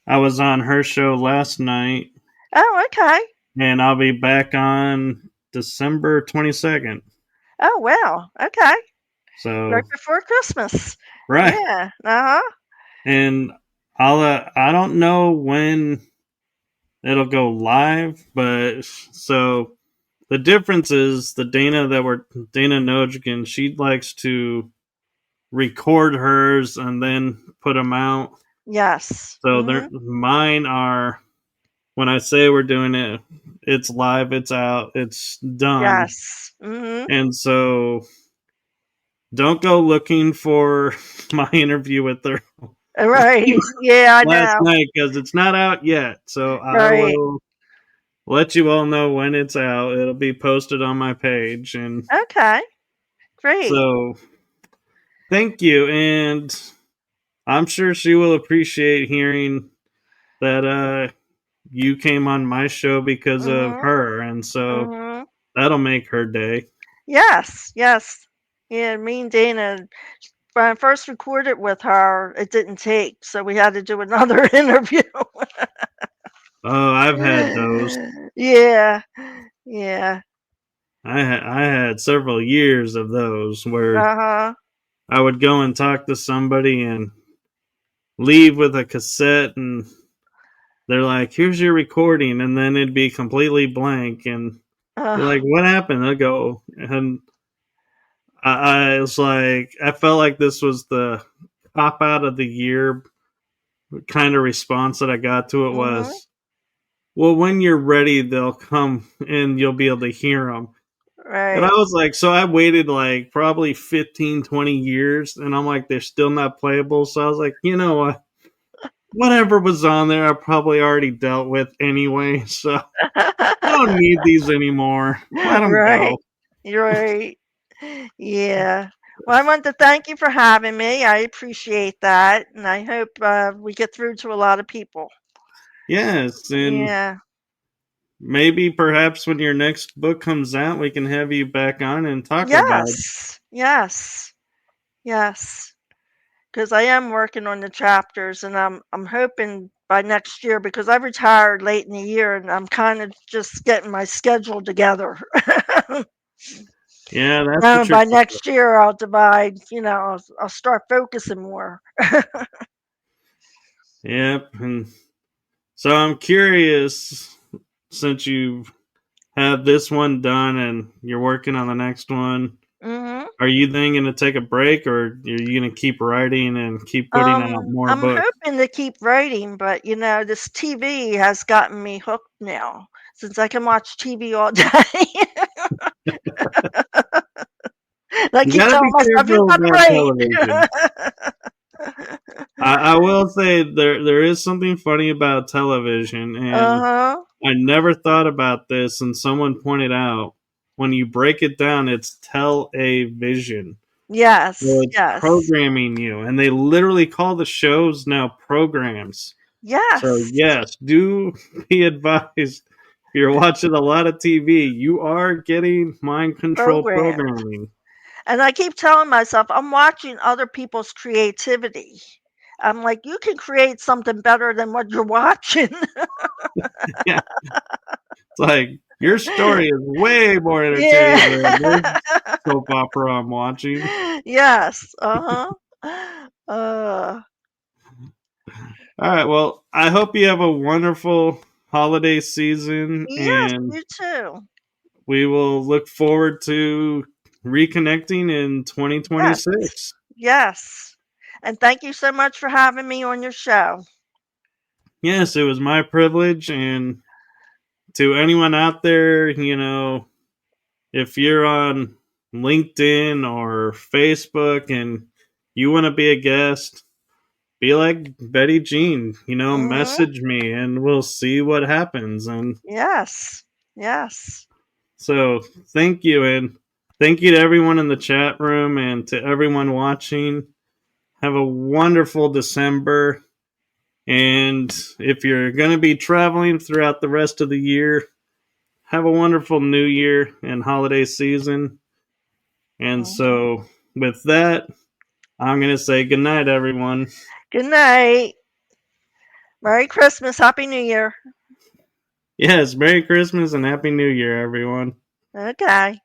I was on her show last night, Oh, okay. and I'll be back on December 22nd. Oh, wow. Okay. Right So, before Christmas. right. Yeah. Uh-huh. And I don't know when it'll go live, but so the difference is the Dana Nojigan, she likes to record hers and then put them out. Yes. So Mhm. mine are, when I say we're doing it, it's live, it's out, it's done. Yes. Mhm. And so don't go looking for my interview with her Right. Yeah, I last know. night because it's not out yet. So I Right. will let you all know when it's out. It'll be posted on my page. And Okay. Great. so thank you. And I'm sure she will appreciate hearing that you came on my show because of Mhm. her. And so Mhm. that'll make her day. Yes. Yes. Yeah, me and Dana when I first recorded with her, it didn't take, so we had to do another interview. Oh, I've had those. Yeah. Yeah. I had several years of those where Uh-huh. I would go and talk to somebody and leave with a cassette, and they're like, "Here's your recording," and then it'd be completely blank, and you're Uh, like, "What happened?" I go, and I was like, I felt like this was the pop out of the year kind of response that I got to it mhm. was, "Well, when you're ready, they'll come and you'll be able to hear them." And I Right. was like, so I waited like probably 15, 20 years, and I'm like, they're still not playable. So I was like, you know what? Whatever was on there, I probably already dealt with anyway. So I don't need these anymore. Let them Right. go. You're right. Yeah. Well, I want to thank you for having me. I appreciate that, and I hope we get through to a lot of people. Yes. And Yeah. maybe perhaps when your next book comes out, we can have you back on and talk about it. Yes. Yes. Yes. Because I am working on the chapters, and I'm hoping by next year because I retired late in the year, and I'm kind of just getting my schedule together. Yeah, that's the Now by tricky part. next year, I'll divide. I'll start focusing more. Yep. And so I'm curious, since you have this one done and you're working on the next one, hmm are you then going to take a break, or are you going to keep writing and keep putting out more I'm books? hoping to keep writing, but this TV has gotten me hooked now since I can watch TV all day. And I You keep got to telling be myself, "You careful got a about television. break." I will say there is something funny about television, and Uh-huh. I never thought about this, and someone pointed out when you break it down, it's television. So Yes, it's yes, programming you, and they literally call the shows now programs. So yes, yes, do be advised. If you're watching a lot of TV, you are getting mind control programmed. programming. And I keep telling myself, I'm watching other people's creativity. I'm like, you can create something better than what you're watching. Yeah, it's like your story is way more Yeah. entertaining than this soap opera I'm watching. Yes. Uh-huh. Uh, All right, well, I hope you have a wonderful holiday season, yes, and you too. we will look forward to reconnecting in Yes. 2026. Yes. And thank you so much for having me on your show. Yes, it was my privilege, and to anyone out there, if you're on LinkedIn or Facebook and you want to be a guest, be like Betty Jean, Mhm. message me and we'll see what happens. And Yes. Yes. so thank you. And thank you to everyone in the chat room and to everyone watching. Have a wonderful December. And if you're going to be traveling throughout the rest of the year, have a wonderful new year and holiday season. And Mhm. so, with that, I'm going to say goodnight, everyone. Good night. Merry Christmas. Happy New Year. Yes, Merry Christmas and Happy New Year, everyone. Okay.